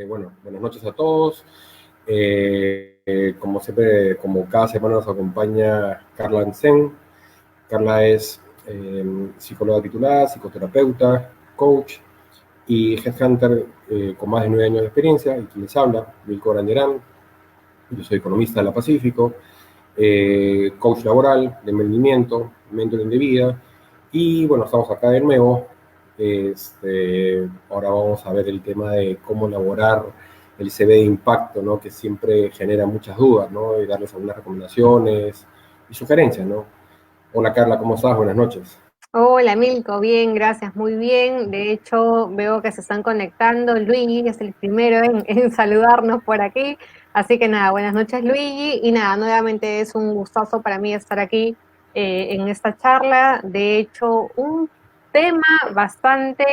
Bueno, buenas noches a todos. Como siempre, como cada semana nos acompaña Carla Ansen. Carla es psicóloga titulada, psicoterapeuta, coach y headhunter con más de 9 años de experiencia. Y quien les habla, Milko Granderán. Yo soy economista de la Pacífico, coach laboral de emprendimiento, mentoring de vida. Y bueno, estamos acá de nuevo. Ahora vamos a ver el tema de cómo elaborar el CV de impacto, ¿no? Que siempre genera muchas dudas, ¿no? Y darles algunas recomendaciones y sugerencias, ¿no? Hola Carla, ¿cómo estás? Buenas noches. Hola Milko, bien, gracias, muy bien. De hecho, veo que se están conectando. Luigi es el primero en saludarnos por aquí. Así que nada, buenas noches Luigi. Y nada, nuevamente es un gustazo para mí estar aquí en esta charla. De hecho, un tema bastante,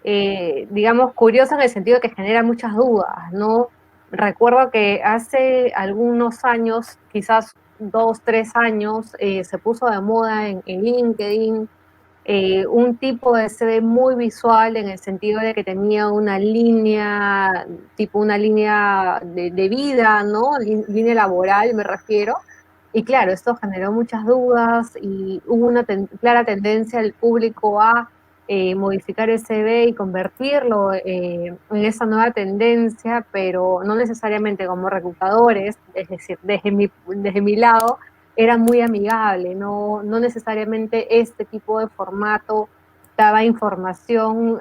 digamos, curioso en el sentido que genera muchas dudas, ¿no? Recuerdo que hace algunos años, quizás 2, 3 años, se puso de moda en LinkedIn un tipo de CD muy visual en el sentido de que tenía una línea, tipo una línea de vida, ¿no? Línea laboral, me refiero. Y claro, esto generó muchas dudas y hubo una clara tendencia del público a modificar el CV y convertirlo en esa nueva tendencia, pero no necesariamente como reclutadores, es decir, desde mi lado, era muy amigable, no necesariamente este tipo de formato daba información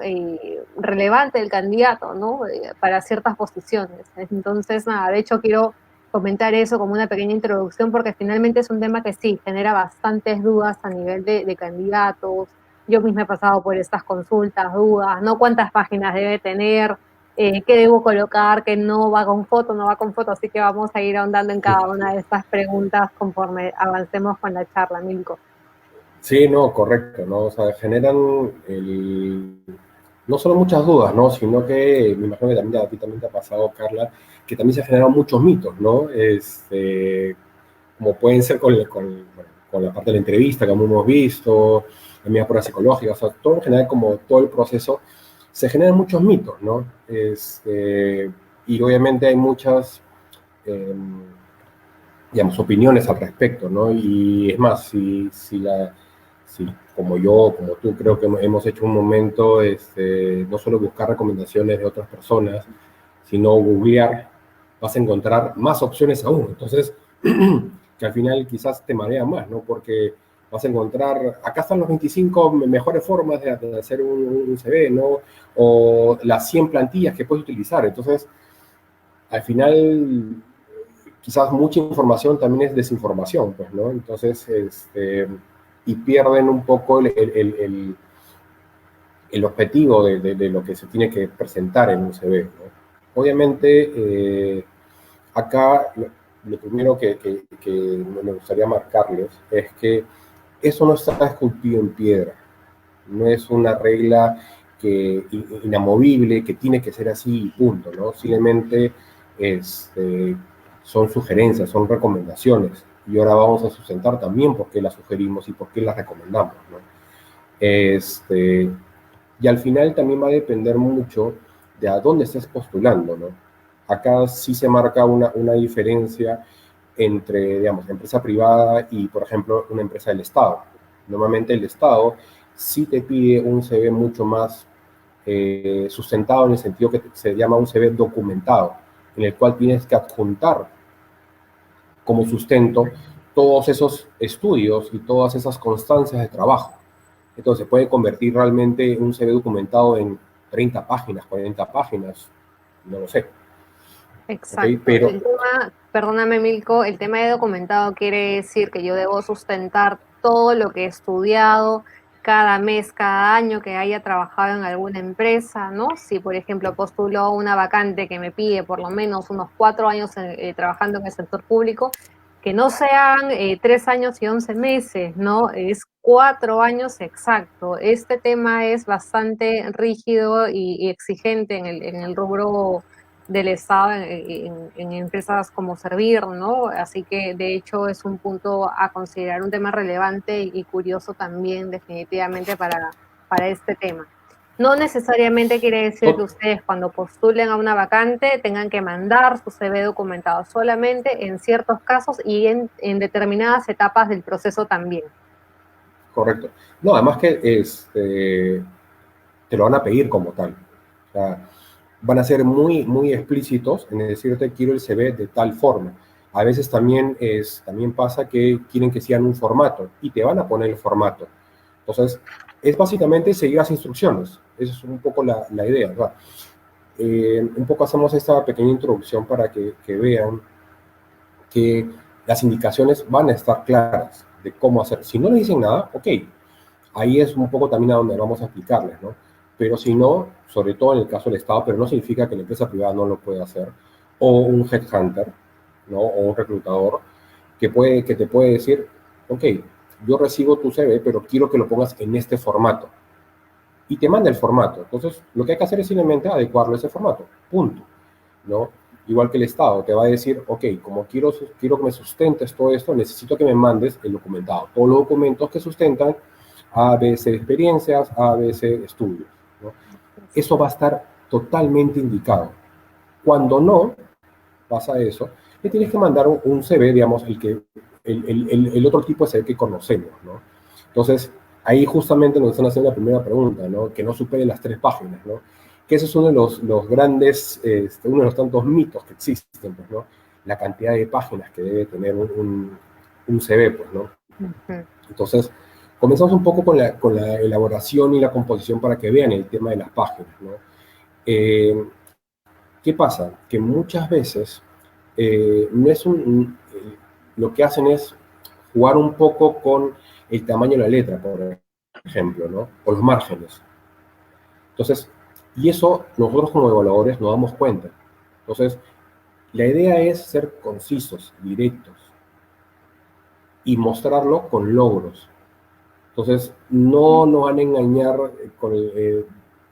relevante del candidato, ¿no? Para ciertas posiciones. Entonces, nada, de hecho quiero comentar eso como una pequeña introducción porque finalmente es un tema que sí genera bastantes dudas a nivel de candidatos. Yo misma he pasado por estas consultas, dudas, ¿no? ¿Cuántas páginas debe tener? ¿Qué debo colocar? ¿Qué no va con foto? ¿No va con foto? Así que vamos a ir ahondando en cada una de estas preguntas conforme avancemos con la charla, Milko. Sí, no, correcto, ¿no? O sea, generan no solo muchas dudas, ¿no? Sino que me imagino que también a ti también te ha pasado, Carla, que también se generan muchos mitos, ¿no? Como pueden ser bueno, con la parte de la entrevista, como hemos visto, en mi prueba psicológica, o sea, todo en general, como todo el proceso, se generan muchos mitos, ¿no? Y obviamente hay muchas, eh, digamos, opiniones al respecto, ¿no? Y es más, si como yo, como tú, creo que hemos hecho un momento, no solo buscar recomendaciones de otras personas, sino googlear, vas a encontrar más opciones aún. Entonces, que al final quizás te marea más, ¿no? Porque vas a encontrar, acá están los 25 mejores formas de hacer un CV, ¿no? O las 100 plantillas que puedes utilizar. Entonces, al final, quizás mucha información también es desinformación, pues, ¿no? Entonces, y pierden un poco el objetivo de lo que se tiene que presentar en un CV, ¿no? Obviamente, acá lo primero que me gustaría marcarles es que eso no está esculpido en piedra, no es una regla inamovible, que tiene que ser así y punto, ¿no? Simplemente son sugerencias, son recomendaciones. Y ahora vamos a sustentar también por qué las sugerimos y por qué las recomendamos, ¿no? Este, y al final también va a depender mucho de a dónde estés postulando, ¿no? Acá sí se marca una diferencia entre, digamos, empresa privada y, por ejemplo, una empresa del Estado. Normalmente el Estado sí te pide un CV mucho más sustentado en el sentido que se llama un CV documentado, en el cual tienes que adjuntar como sustento todos esos estudios y todas esas constancias de trabajo. Entonces puede convertir realmente un CV documentado en 30 páginas, 40 páginas, no lo sé. ¿Ok? Exacto. Pero El tema, perdóname Milko, el tema de documentado quiere decir que yo debo sustentar todo lo que he estudiado cada mes, cada año que haya trabajado en alguna empresa, ¿no? Si, por ejemplo, postulo una vacante que me pide por lo menos unos 4 años trabajando en el sector público, que no sean 3 años y 11 meses, ¿no? Es 4 años exacto. Este tema es bastante rígido y exigente en el rubro del Estado en empresas como Servir, ¿no? Así que de hecho es un punto a considerar, un tema relevante y curioso también definitivamente para este tema. No necesariamente quiere decir que To- ustedes cuando postulen a una vacante tengan que mandar su CV documentado, solamente en ciertos casos y en determinadas etapas del proceso también. Correcto. No, además que te lo van a pedir como tal. O sea, van a ser muy, muy explícitos en decirte quiero el CV de tal forma. A veces también pasa que quieren que sean un formato y te van a poner el formato. Entonces, es básicamente seguir las instrucciones. Esa es un poco la idea, ¿verdad? Un poco hacemos esta pequeña introducción para que vean que las indicaciones van a estar claras de cómo hacer. Si no le dicen nada, ok, ahí es un poco también a donde vamos a aplicarles, ¿no? Pero si no, sobre todo en el caso del Estado, pero no significa que la empresa privada no lo pueda hacer, o un headhunter, ¿no? O un reclutador que te puede decir, ok, yo recibo tu CV, pero quiero que lo pongas en este formato. Y te manda el formato. Entonces, lo que hay que hacer es simplemente adecuarlo a ese formato. Punto. ¿No? Igual que el Estado te va a decir, ok, como quiero que me sustentes todo esto, necesito que me mandes el documentado, todos los documentos que sustentan A, B, C experiencias, A, B, C estudios. ¿No? Eso va a estar totalmente indicado. Cuando no pasa eso, le tienes que mandar un CV, digamos, el otro tipo de CV que conocemos. ¿No? Entonces, ahí justamente nos están haciendo la primera pregunta, ¿no? Que no supere las 3 páginas, ¿no? Que ese es uno de los grandes, uno de los tantos mitos que existen, pues, ¿no? La cantidad de páginas que debe tener un CV, pues, ¿no? Ujú. Entonces, comenzamos un poco con la elaboración y la composición para que vean el tema de las páginas, ¿no? Eh, ¿Qué pasa? Que muchas veces no es lo que hacen es jugar un poco con el tamaño de la letra, por ejemplo, ¿no? O los márgenes. Entonces, y eso nosotros como evaluadores nos damos cuenta. Entonces, la idea es ser concisos, directos y mostrarlo con logros. Entonces, no nos van a engañar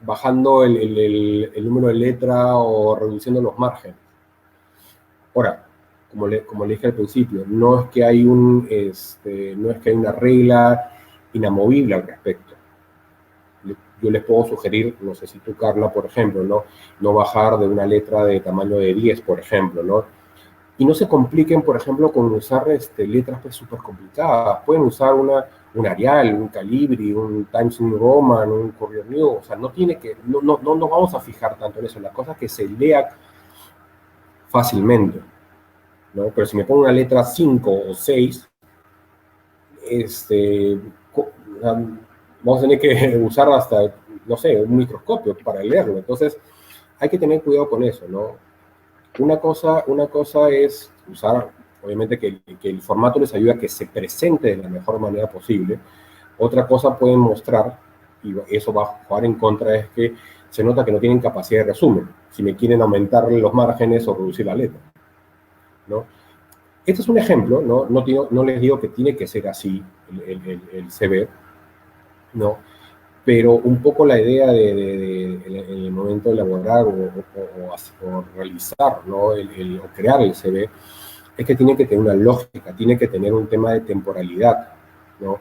bajando el número de letra o reduciendo los márgenes. Ahora, como le dije al principio, no es que hay una regla inamovible al respecto. Yo les puedo sugerir, no sé si tú, Carla, por ejemplo, no bajar de una letra de tamaño de 10, por ejemplo, ¿no? Y no se compliquen, por ejemplo, con usar letras pues súper complicadas. Pueden usar un Arial, un Calibri, un Times New Roman, un Courier New. O sea, no nos vamos a fijar tanto en eso. La cosa es que se lea fácilmente, ¿no? Pero si me pongo una letra 5 o 6, este, vamos a tener que usar hasta, no sé, un microscopio para leerlo. Entonces, hay que tener cuidado con eso, ¿no? Una cosa es usar, obviamente, que el formato les ayuda a que se presente de la mejor manera posible. Otra cosa pueden mostrar, y eso va a jugar en contra, es que se nota que no tienen capacidad de resumen, si me quieren aumentar los márgenes o reducir la letra, ¿no? Este es un ejemplo, ¿no? No les digo que tiene que ser así el CV, ¿no? Pero un poco la idea en el momento de elaborar o realizar, ¿no? O crear el CV, es que tiene que tener una lógica, tiene que tener un tema de temporalidad, ¿no?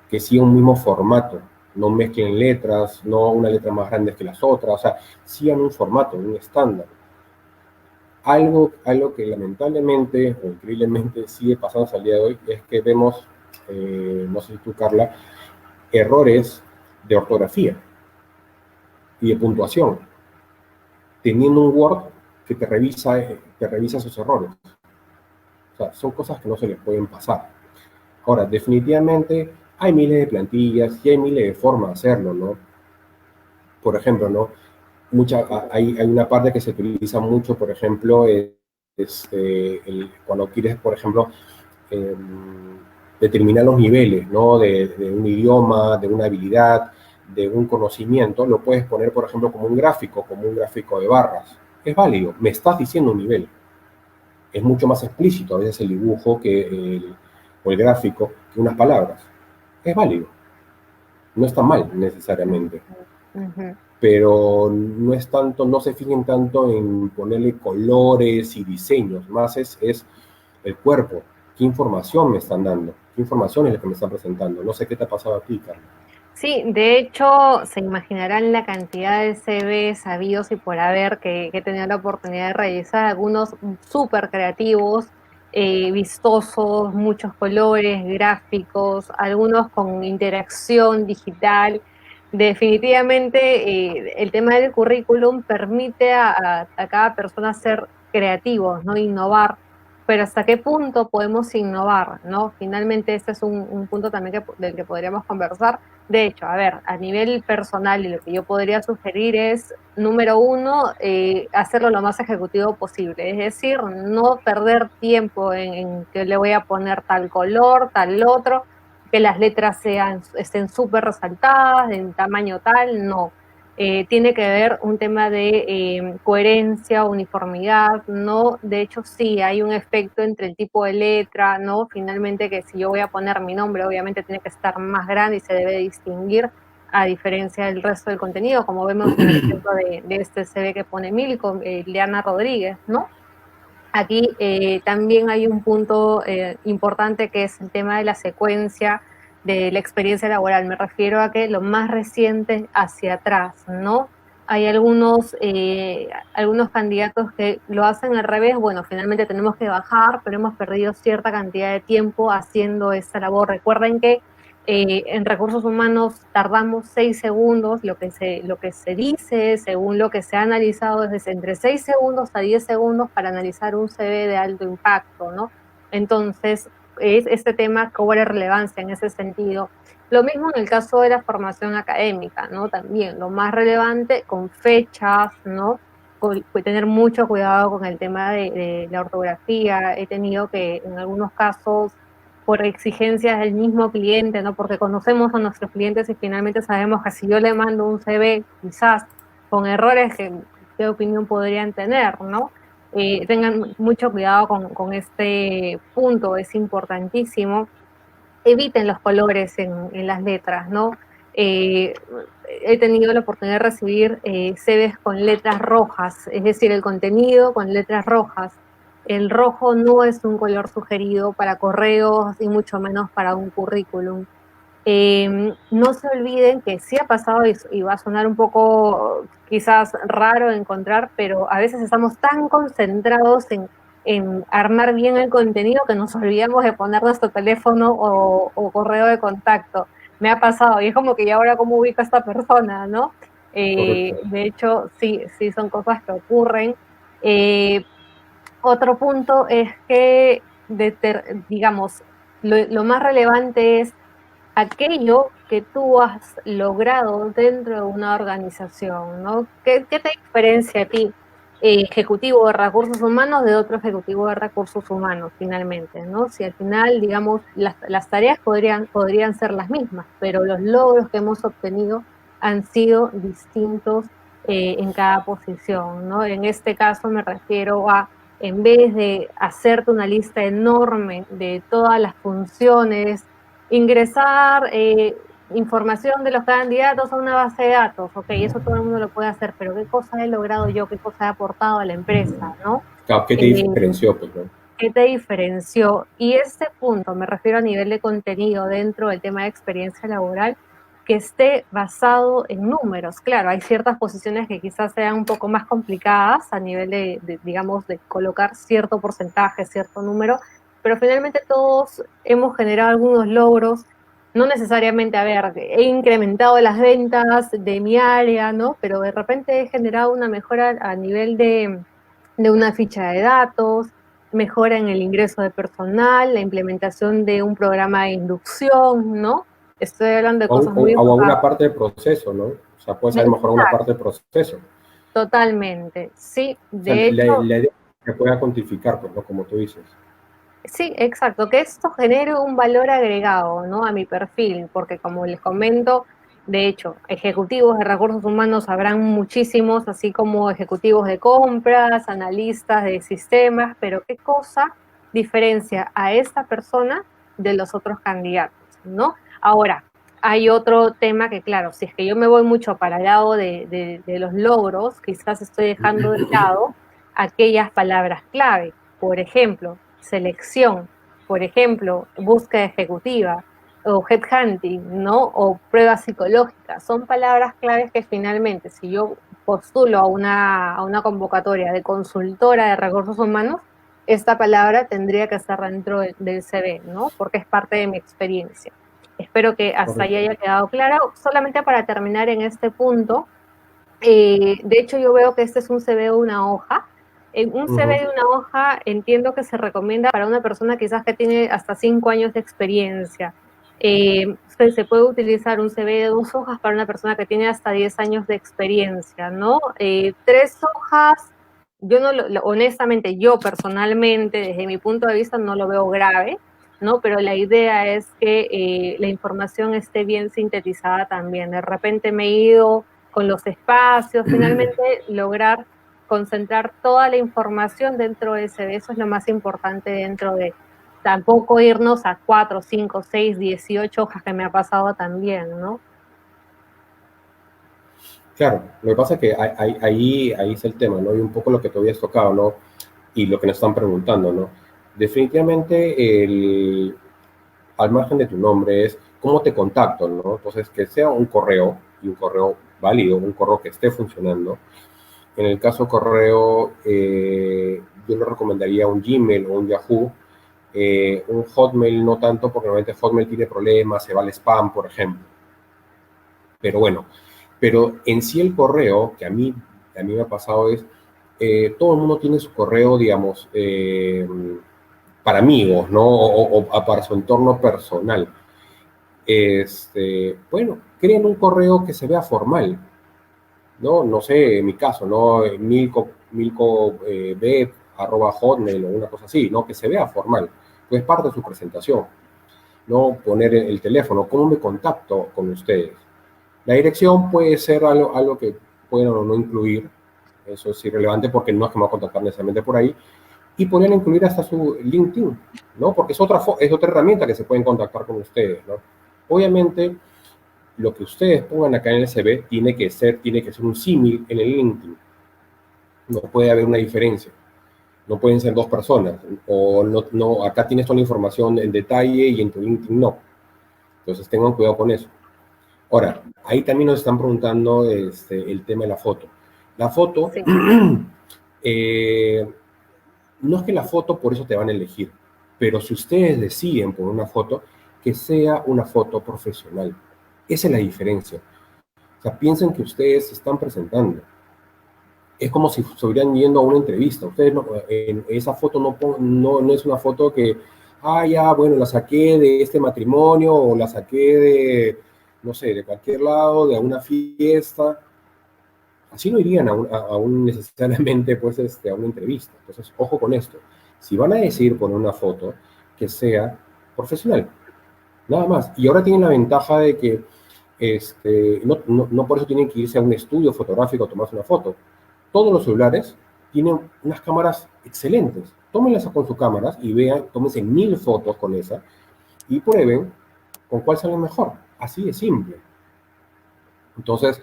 Que siga un mismo formato, no mezclen letras, no una letra más grande que las otras, o sea, sigan un formato, un estándar. Algo que lamentablemente o increíblemente sigue pasando hasta el día de hoy es que vemos, no sé si tú, Carla, errores de ortografía y de puntuación, teniendo un Word que te revisa esos errores. O sea, son cosas que no se les pueden pasar. Ahora, definitivamente hay miles de plantillas y hay miles de formas de hacerlo, ¿no? Por ejemplo, ¿no? Hay una parte que se utiliza mucho, por ejemplo, cuando quieres, por ejemplo, eh, determinar los niveles, ¿no? De un idioma, de una habilidad, de un conocimiento, lo puedes poner, por ejemplo, como un gráfico de barras. Es válido, me estás diciendo un nivel. Es mucho más explícito a veces el dibujo o el gráfico que unas palabras. Es válido, no está mal necesariamente, Ujú. pero no es tanto, no se fijen tanto en ponerle colores y diseños, más es el cuerpo, qué información me están dando, qué información es la que me están presentando. No sé qué te ha pasado a ti, Carlos. Sí, de hecho, se imaginarán la cantidad de CVs sabidos y por haber que he tenido la oportunidad de realizar, algunos súper creativos, vistosos, muchos colores, gráficos, algunos con interacción digital. Definitivamente, el tema del currículum permite a cada persona ser creativos, ¿no? Innovar, pero ¿hasta qué punto podemos innovar, ¿no? Finalmente, este es un punto también del que podríamos conversar. De hecho, a ver, a nivel personal, y lo que yo podría sugerir es, número uno, hacerlo lo más ejecutivo posible. Es decir, no perder tiempo en que le voy a poner tal color, tal otro, que las letras estén súper resaltadas, en tamaño tal, no. Tiene que ver un tema de coherencia, uniformidad, ¿no? De hecho, sí, hay un efecto entre el tipo de letra, ¿no? Finalmente, que si yo voy a poner mi nombre, obviamente tiene que estar más grande y se debe distinguir a diferencia del resto del contenido, como vemos en el ejemplo de este CV que pone Milko, Leana Rodríguez, ¿no? Aquí también hay un punto importante que es el tema de la secuencia de la experiencia laboral. Me refiero a que lo más reciente hacia atrás, ¿no? Hay algunos candidatos que lo hacen al revés. Bueno, finalmente tenemos que bajar, pero hemos perdido cierta cantidad de tiempo haciendo esta labor. Recuerden que en recursos humanos tardamos 6 segundos, lo que se dice, según lo que se ha analizado, es entre 6 segundos a 10 segundos para analizar un CV de alto impacto, ¿no? Entonces, este tema cobra relevancia en ese sentido. Lo mismo en el caso de la formación académica, ¿no? También lo más relevante con fechas, ¿no? Tener mucho cuidado con el tema de la ortografía. He tenido que, en algunos casos, por exigencias del mismo cliente, ¿no? Porque conocemos a nuestros clientes y finalmente sabemos que si yo le mando un CV, quizás con errores, ¿qué opinión podrían tener, ¿no? Tengan mucho cuidado con este punto, es importantísimo. Eviten los colores en las letras, ¿no? Eh, He tenido la oportunidad de recibir CVs con letras rojas, es decir, el contenido con letras rojas. El rojo no es un color sugerido para correos y mucho menos para un currículum. No se olviden que sí ha pasado y va a sonar un poco quizás raro de encontrar, pero a veces estamos tan concentrados en armar bien el contenido que nos olvidamos de poner nuestro teléfono o correo de contacto. Me ha pasado y es como que ya ahora cómo ubico a esta persona, ¿no? Correcto. De hecho, sí, sí son cosas que ocurren. Eh, Otro punto es que, digamos, lo más relevante es aquello que tú has logrado dentro de una organización, ¿no? ¿Qué te diferencia a ti, ejecutivo de recursos humanos, de otro ejecutivo de recursos humanos, finalmente, ¿no? Si al final, digamos, las tareas podrían ser las mismas, pero los logros que hemos obtenido han sido distintos en cada posición, ¿no? En este caso me refiero a, en vez de hacerte una lista enorme de todas las funciones, ingresar información de los candidatos a una base de datos, ok, eso todo el mundo lo puede hacer, pero ¿qué cosa he logrado yo? ¿Qué cosa he aportado a la empresa? ¿No? Claro, ¿qué te Eh, diferenció, pues, no? ¿Qué te diferenció? Y este punto, me refiero a nivel de contenido dentro del tema de experiencia laboral, que esté basado en números. Claro, hay ciertas posiciones que quizás sean un poco más complicadas a nivel digamos, de colocar cierto porcentaje, cierto número, pero finalmente todos hemos generado algunos logros, no necesariamente, a ver, he incrementado las ventas de mi área, ¿no? Pero de repente he generado una mejora a nivel de una ficha de datos, mejora en el ingreso de personal, la implementación de un programa de inducción, ¿no? Estoy hablando de cosas muy O a enfocadas. una parte del proceso, ¿no? O sea, puedes haber mejorado una parte del proceso. Totalmente, sí, O sea, de hecho, la idea es que pueda cuantificar, pues, ¿no? Como tú dices. sí, exacto, que esto genere un valor agregado, ¿no? A mi perfil, porque como les comento, de hecho, ejecutivos de recursos humanos habrán muchísimos, así como ejecutivos de compras, analistas de sistemas, pero ¿qué cosa diferencia a esta persona de los otros candidatos, ¿no? Ahora, hay otro tema que, claro, si es que yo me voy mucho para el lado de los logros, quizás estoy dejando de lado aquellas palabras clave. Por ejemplo, selección, por ejemplo, búsqueda ejecutiva. o headhunting, ¿no? O pruebas psicológicas. Son palabras claves que finalmente, si yo postulo a una convocatoria de consultora de recursos humanos, esta palabra tendría que estar dentro del CV, ¿no? Porque es parte de mi experiencia. Espero que hasta ahí Correcto. haya quedado claro. Solamente para terminar en este punto, de hecho yo veo que este es un CV de una hoja. En un CV Ujú. de una hoja entiendo que se recomienda para una persona quizás que tiene hasta 5 años de experiencia. Se puede utilizar un CV de 2 hojas para una persona que tiene hasta 10 años de experiencia, ¿no? 3 hojas, yo no honestamente, yo personalmente, desde mi punto de vista, no lo veo grave, ¿no? Pero la idea es que la información esté bien sintetizada también. De repente me he ido con los espacios, finalmente lograr concentrar toda la información dentro de ese, eso es lo más importante dentro de, tampoco irnos a 4, 5, 6, 18 hojas que me ha pasado también, ¿no? Claro, lo que pasa es que ahí es el tema, ¿no? Y un poco lo que tú habías tocado, ¿no? Y lo que nos están preguntando, ¿no? Definitivamente, al margen de tu nombre es cómo te contacto, ¿no? Entonces, que sea un correo, y un correo válido, un correo que esté funcionando. En el caso correo, yo le recomendaría un Gmail o un Yahoo. Un Hotmail no tanto, porque normalmente Hotmail tiene problemas, se va al spam, por ejemplo. Pero bueno, pero en sí el correo, que a mí me ha pasado es, todo el mundo tiene su correo, digamos, para amigos, ¿no? O para su entorno personal. Bueno, creen un correo que se vea formal, ¿no? No sé, en mi caso, ¿no? Hotmail o una cosa así, ¿no? Que se vea formal, pues es parte de su presentación, ¿no? Poner el teléfono, ¿cómo me contacto con ustedes? La dirección puede ser algo que pueden o no incluir, eso es irrelevante porque no es que me va a contactar necesariamente por ahí, y podrían incluir hasta su LinkedIn, ¿no? Porque es otra herramienta que se pueden contactar con ustedes, ¿no? Obviamente, lo que ustedes pongan acá en el CV tiene que ser un símil en el LinkedIn. No puede haber una diferencia. No pueden ser dos personas. O no, acá tienes toda la información en detalle y en tu LinkedIn no. Entonces tengan cuidado con eso. Ahora, ahí también nos están preguntando el tema de la foto. La foto, Sí. eh, no es que la foto por eso te van a elegir, pero si ustedes deciden por una foto, que sea una foto profesional. Esa es la diferencia. O sea, piensen que ustedes se están presentando. Es como si estuvieran yendo a una entrevista. Ustedes en esa foto no es una foto que, ya, bueno, la saqué de este matrimonio o la saqué de, no sé, de cualquier lado, de una fiesta. Así no irían necesariamente pues, a una entrevista. Entonces, ojo con esto. Si van a decidir poner una foto, que sea profesional, nada más. Y ahora tienen la ventaja de que no por eso tienen que irse a un estudio fotográfico a tomarse una foto. Todos los celulares tienen unas cámaras excelentes. Tómenlas con sus cámaras y vean, tómense 1000 fotos con esa y prueben con cuál sale mejor. Así de simple. Entonces,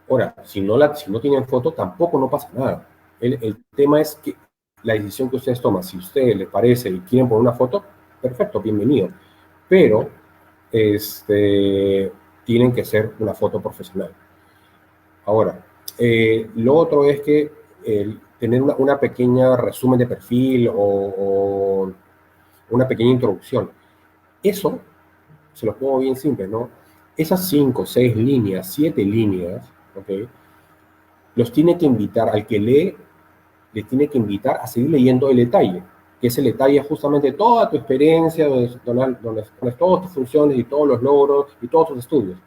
ahora, si no tienen foto, tampoco no pasa nada. El tema es que la decisión que ustedes toman, si a ustedes les parece y quieren poner una foto, perfecto, bienvenido. Pero tienen que ser una foto profesional. Ahora, lo otro es que tener una pequeña resumen de perfil o una pequeña introducción. Eso se lo pongo bien simple, ¿no? Esas 5, 6 líneas, 7 líneas, ¿ok? Los tiene que invitar, al que lee, le tiene que invitar a seguir leyendo el detalle, que es el detalle justamente de toda tu experiencia, donde pones todas tus funciones y todos los logros y todos tus estudios.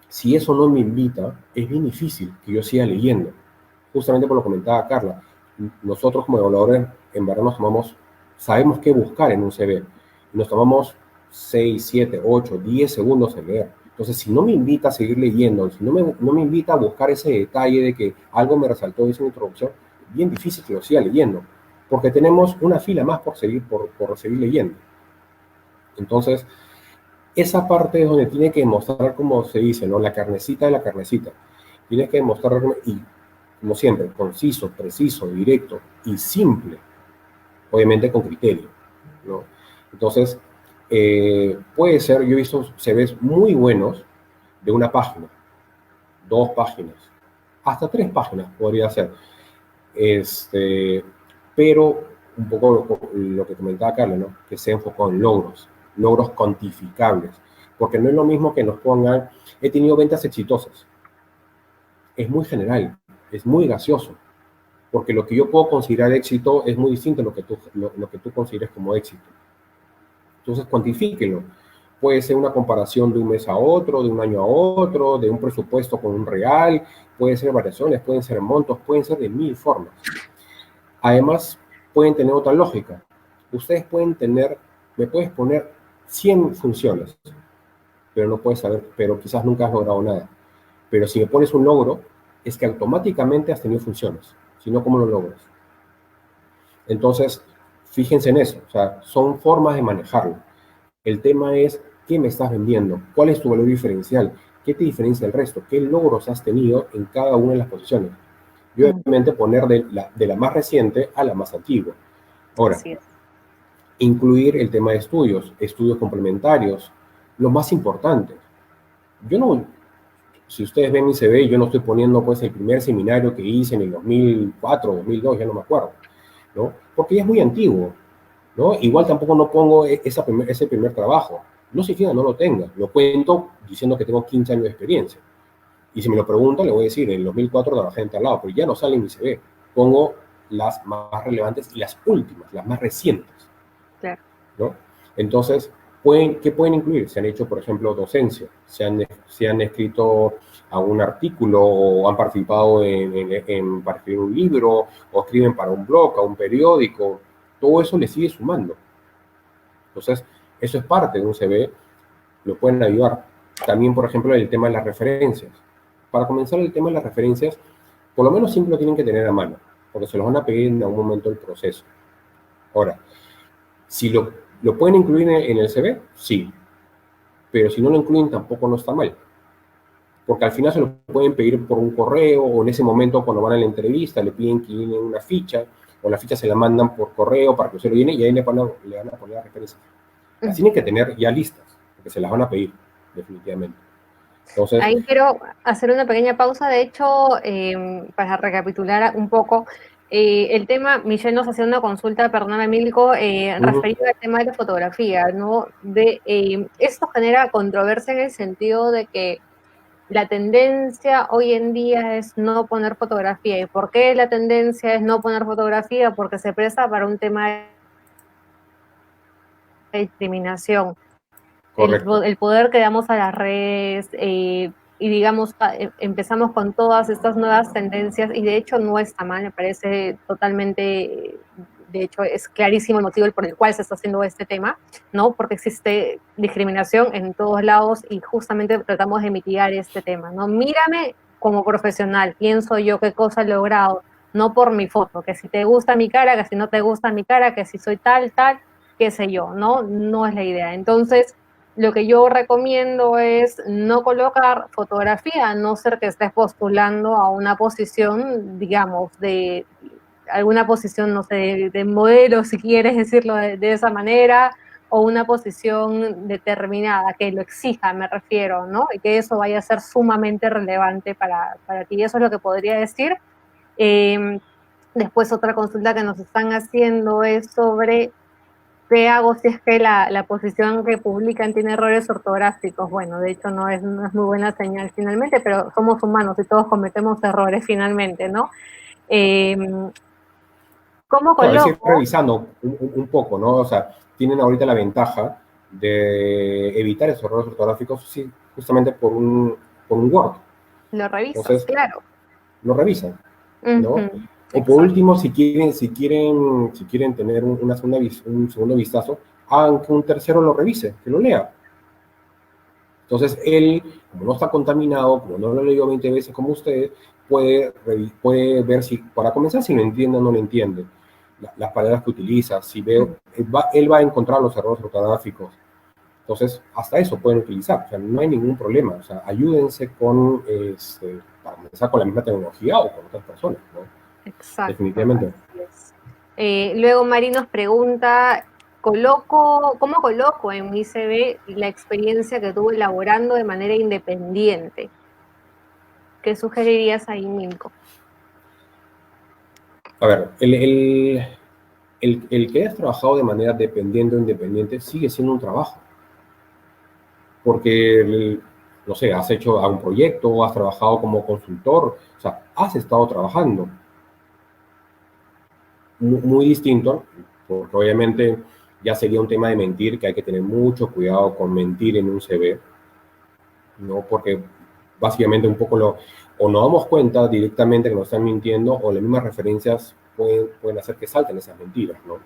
Si eso no me invita, es bien difícil que yo siga leyendo. Justamente por lo que comentaba Carla, nosotros como evaluadores en verdad sabemos qué buscar en un CV. Nos tomamos 6, 7, 8, 10 segundos en leer. Entonces, si no me invita a seguir leyendo, si no me invita a buscar ese detalle de que algo me resaltó en esa introducción, bien difícil que lo siga leyendo, porque tenemos una fila más por seguir leyendo. Entonces, esa parte es donde tiene que mostrar, como se dice, ¿no? La carnecita de la carnecita. Tienes que mostrar, y como siempre, conciso, preciso, directo y simple, obviamente con criterio, ¿no? Entonces, Puede ser, yo he visto CVs muy buenos de una página, 2 páginas, hasta 3 páginas podría ser. Este, pero un poco lo que comentaba Carla, ¿no? Que se enfocó en logros cuantificables, porque no es lo mismo que nos pongan, he tenido ventas exitosas, es muy general, es muy gaseoso, porque lo que yo puedo considerar éxito es muy distinto a lo que tú consideres como éxito. Entonces, cuantifíquelo. Puede ser una comparación de un mes a otro, de un año a otro, de un presupuesto con un real, puede ser variaciones, pueden ser montos, pueden ser de 1000 formas. Además, pueden tener otra lógica. Ustedes pueden tener, me puedes poner 100 funciones, pero no puedes saber, pero quizás nunca has logrado nada. Pero si me pones un logro, es que automáticamente has tenido funciones. Si no, ¿cómo lo logras? Entonces, fíjense en eso. O sea, son formas de manejarlo. El tema es, ¿qué me estás vendiendo? ¿Cuál es tu valor diferencial? ¿Qué te diferencia del resto? ¿Qué logros has tenido en cada una de las posiciones? Y Mm, obviamente poner de la más reciente a la más antigua. Ahora, así es. incluir el tema de estudios complementarios, lo más importante. Yo no, si ustedes ven mi CV, yo no estoy poniendo pues el primer seminario que hice en el 2004, 2002, ya no me acuerdo, ¿no? Porque ya es muy antiguo, ¿no? Igual tampoco no pongo ese primer trabajo. No significa que no lo tenga, lo cuento diciendo que tengo 15 años de experiencia. Y si me lo preguntan, le voy a decir, en el 2004 trabajé en tal lado, pero ya no sale en mi CV. Pongo las más relevantes y las últimas, las más recientes, Claro. ¿no? Entonces, ¿qué pueden incluir? Se han hecho, por ejemplo, docencia, se han escrito algún artículo o han participado para escribir un libro o escriben para un blog, a un periódico, todo eso le sigue sumando. Entonces, eso es parte de un CV, lo pueden ayudar. También, por ejemplo, el tema de las referencias. Para comenzar el tema de las referencias, por lo menos siempre lo tienen que tener a mano, porque se los van a pedir en algún momento del proceso. Ahora, si lo pueden incluir en el CV, sí, pero si no lo incluyen tampoco no está mal, porque al final se lo pueden pedir por un correo o en ese momento cuando van a la entrevista le piden que llenen una ficha o la ficha se la mandan por correo para que usted lo llene y ahí le van a poner las referencias. Las tienen que tener ya listas, porque se las van a pedir, definitivamente. Entonces, Ahí quiero hacer una pequeña pausa. De hecho, para recapitular un poco, el tema, Michelle nos hacía una consulta, perdóname Milko, referido al tema de la fotografía, ¿no? Esto genera controversia en el sentido de que la tendencia hoy en día es no poner fotografía. ¿Y por qué la tendencia es no poner fotografía? Porque se presta para un tema de discriminación. correcto. El poder que damos a las redes y digamos, empezamos con todas estas nuevas tendencias y de hecho no está mal, me parece totalmente, de hecho es clarísimo el motivo por el cual se está haciendo este tema, ¿no? Porque existe discriminación en todos lados y justamente tratamos de mitigar este tema, ¿no? Mírame como profesional, quién soy yo, qué cosa he logrado, no por mi foto, que si te gusta mi cara, que si no te gusta mi cara, que si soy tal, tal, qué sé yo, ¿no? No es la idea. Entonces, lo que yo recomiendo es no colocar fotografía, a no ser que estés postulando a una posición, digamos, de alguna posición, no sé, de modelo, si quieres decirlo de esa manera, o una posición determinada, que lo exija, me refiero, ¿no? Y que eso vaya a ser sumamente relevante para ti. Eso es lo que podría decir. Después otra consulta que nos están haciendo es sobre ¿qué hago si es que la posición que publican tiene errores ortográficos? Bueno, de hecho no es muy buena señal finalmente, pero somos humanos y todos cometemos errores finalmente, ¿no? Eh, ¿Cómo No, es ir coloco? revisando un poco, ¿no? O sea, tienen ahorita la ventaja de evitar esos errores ortográficos sí, justamente por un Word. Lo revisas, Entonces, claro. lo revisan, ¿no? Ujú, O por exacto. último, si quieren tener un segundo vistazo, hagan que un tercero lo revise, que lo lea. Entonces, él, como no está contaminado, como no lo leyó 20 veces como usted, puede ver si, para comenzar, si lo entiende o no lo entiende, las palabras que utiliza, si veo, él va a encontrar los errores ortográficos. Entonces, hasta eso pueden utilizar, o sea, no hay ningún problema, o sea, ayúdense para comenzar con la misma tecnología o con otras personas, ¿no? Exacto, Definitivamente. así es. Luego Mari nos pregunta, ¿cómo coloco en mi CV la experiencia que tuve elaborando de manera independiente? ¿Qué sugerirías ahí, Milko? A ver, el que hayas trabajado de manera dependiente o independiente sigue siendo un trabajo, porque, no sé, has hecho algún proyecto, has trabajado como consultor, o sea, has estado trabajando. Muy distinto, porque obviamente ya sería un tema de mentir, que hay que tener mucho cuidado con mentir en un CV, ¿no? Porque básicamente un poco o nos damos cuenta directamente que nos están mintiendo, o las mismas referencias pueden hacer que salten esas mentiras, ¿no?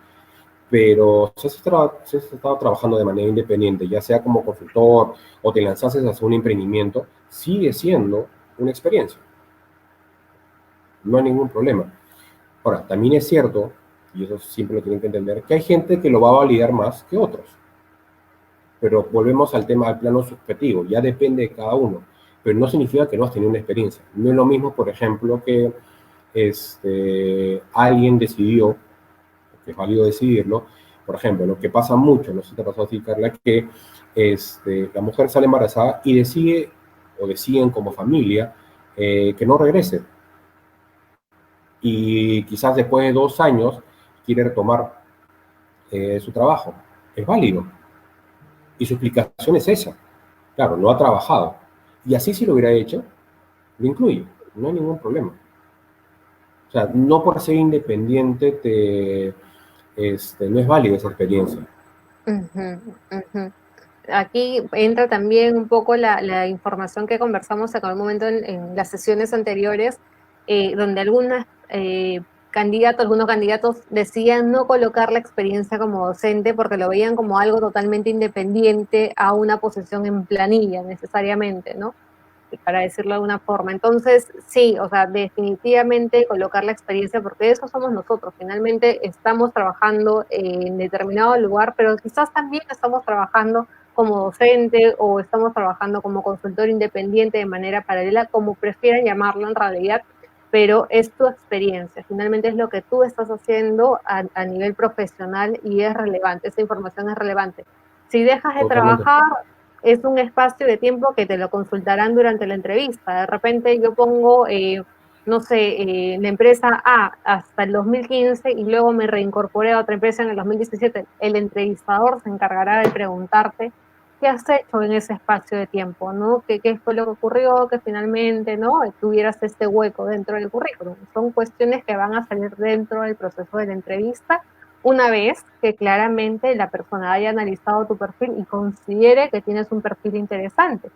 Pero si has estado trabajando de manera independiente, ya sea como consultor o te lanzases a hacer un emprendimiento, sigue siendo una experiencia. No hay ningún problema. Ahora, también es cierto, y eso siempre lo tienen que entender, que hay gente que lo va a validar más que otros. Pero volvemos al tema, al plano subjetivo, ya depende de cada uno. Pero no significa que no has tenido una experiencia. No es lo mismo, por ejemplo, que alguien decidió, que es válido decidirlo, por ejemplo, lo que pasa mucho, no sé si te pasó a ti, Carla, que la mujer sale embarazada y decide, o deciden como familia, que no regrese. Y quizás después de 2 años quiere retomar su trabajo. Es válido. Y su explicación es esa. Claro, no ha trabajado. Y así si lo hubiera hecho, lo incluye. No hay ningún problema. O sea, no por ser independiente no es válida esa experiencia. Ujú, ujú. Aquí entra también un poco la información que conversamos en algún momento en las sesiones anteriores, donde algunos candidatos decían no colocar la experiencia como docente porque lo veían como algo totalmente independiente a una posición en planilla necesariamente, ¿no? Para decirlo de alguna forma. Entonces, sí, o sea, definitivamente colocar la experiencia, porque eso somos nosotros. Finalmente estamos trabajando en determinado lugar, pero quizás también estamos trabajando como docente o estamos trabajando como consultor independiente de manera paralela, como prefieran llamarlo en realidad, pero es tu experiencia. Finalmente es lo que tú estás haciendo a nivel profesional y es relevante, esa información es relevante. Si dejas de Totalmente. trabajar, es un espacio de tiempo que te lo consultarán durante la entrevista. De repente yo pongo, no sé, la empresa A hasta el 2015 y luego me reincorporé a otra empresa en el 2017. El entrevistador se encargará de preguntarte qué has hecho en ese espacio de tiempo, ¿no? ¿Qué fue lo que ocurrió? Que finalmente, ¿no? Tuvieras este hueco dentro del currículum. Son cuestiones que van a salir dentro del proceso de la entrevista una vez que claramente la persona haya analizado tu perfil y considere que tienes un perfil interesante,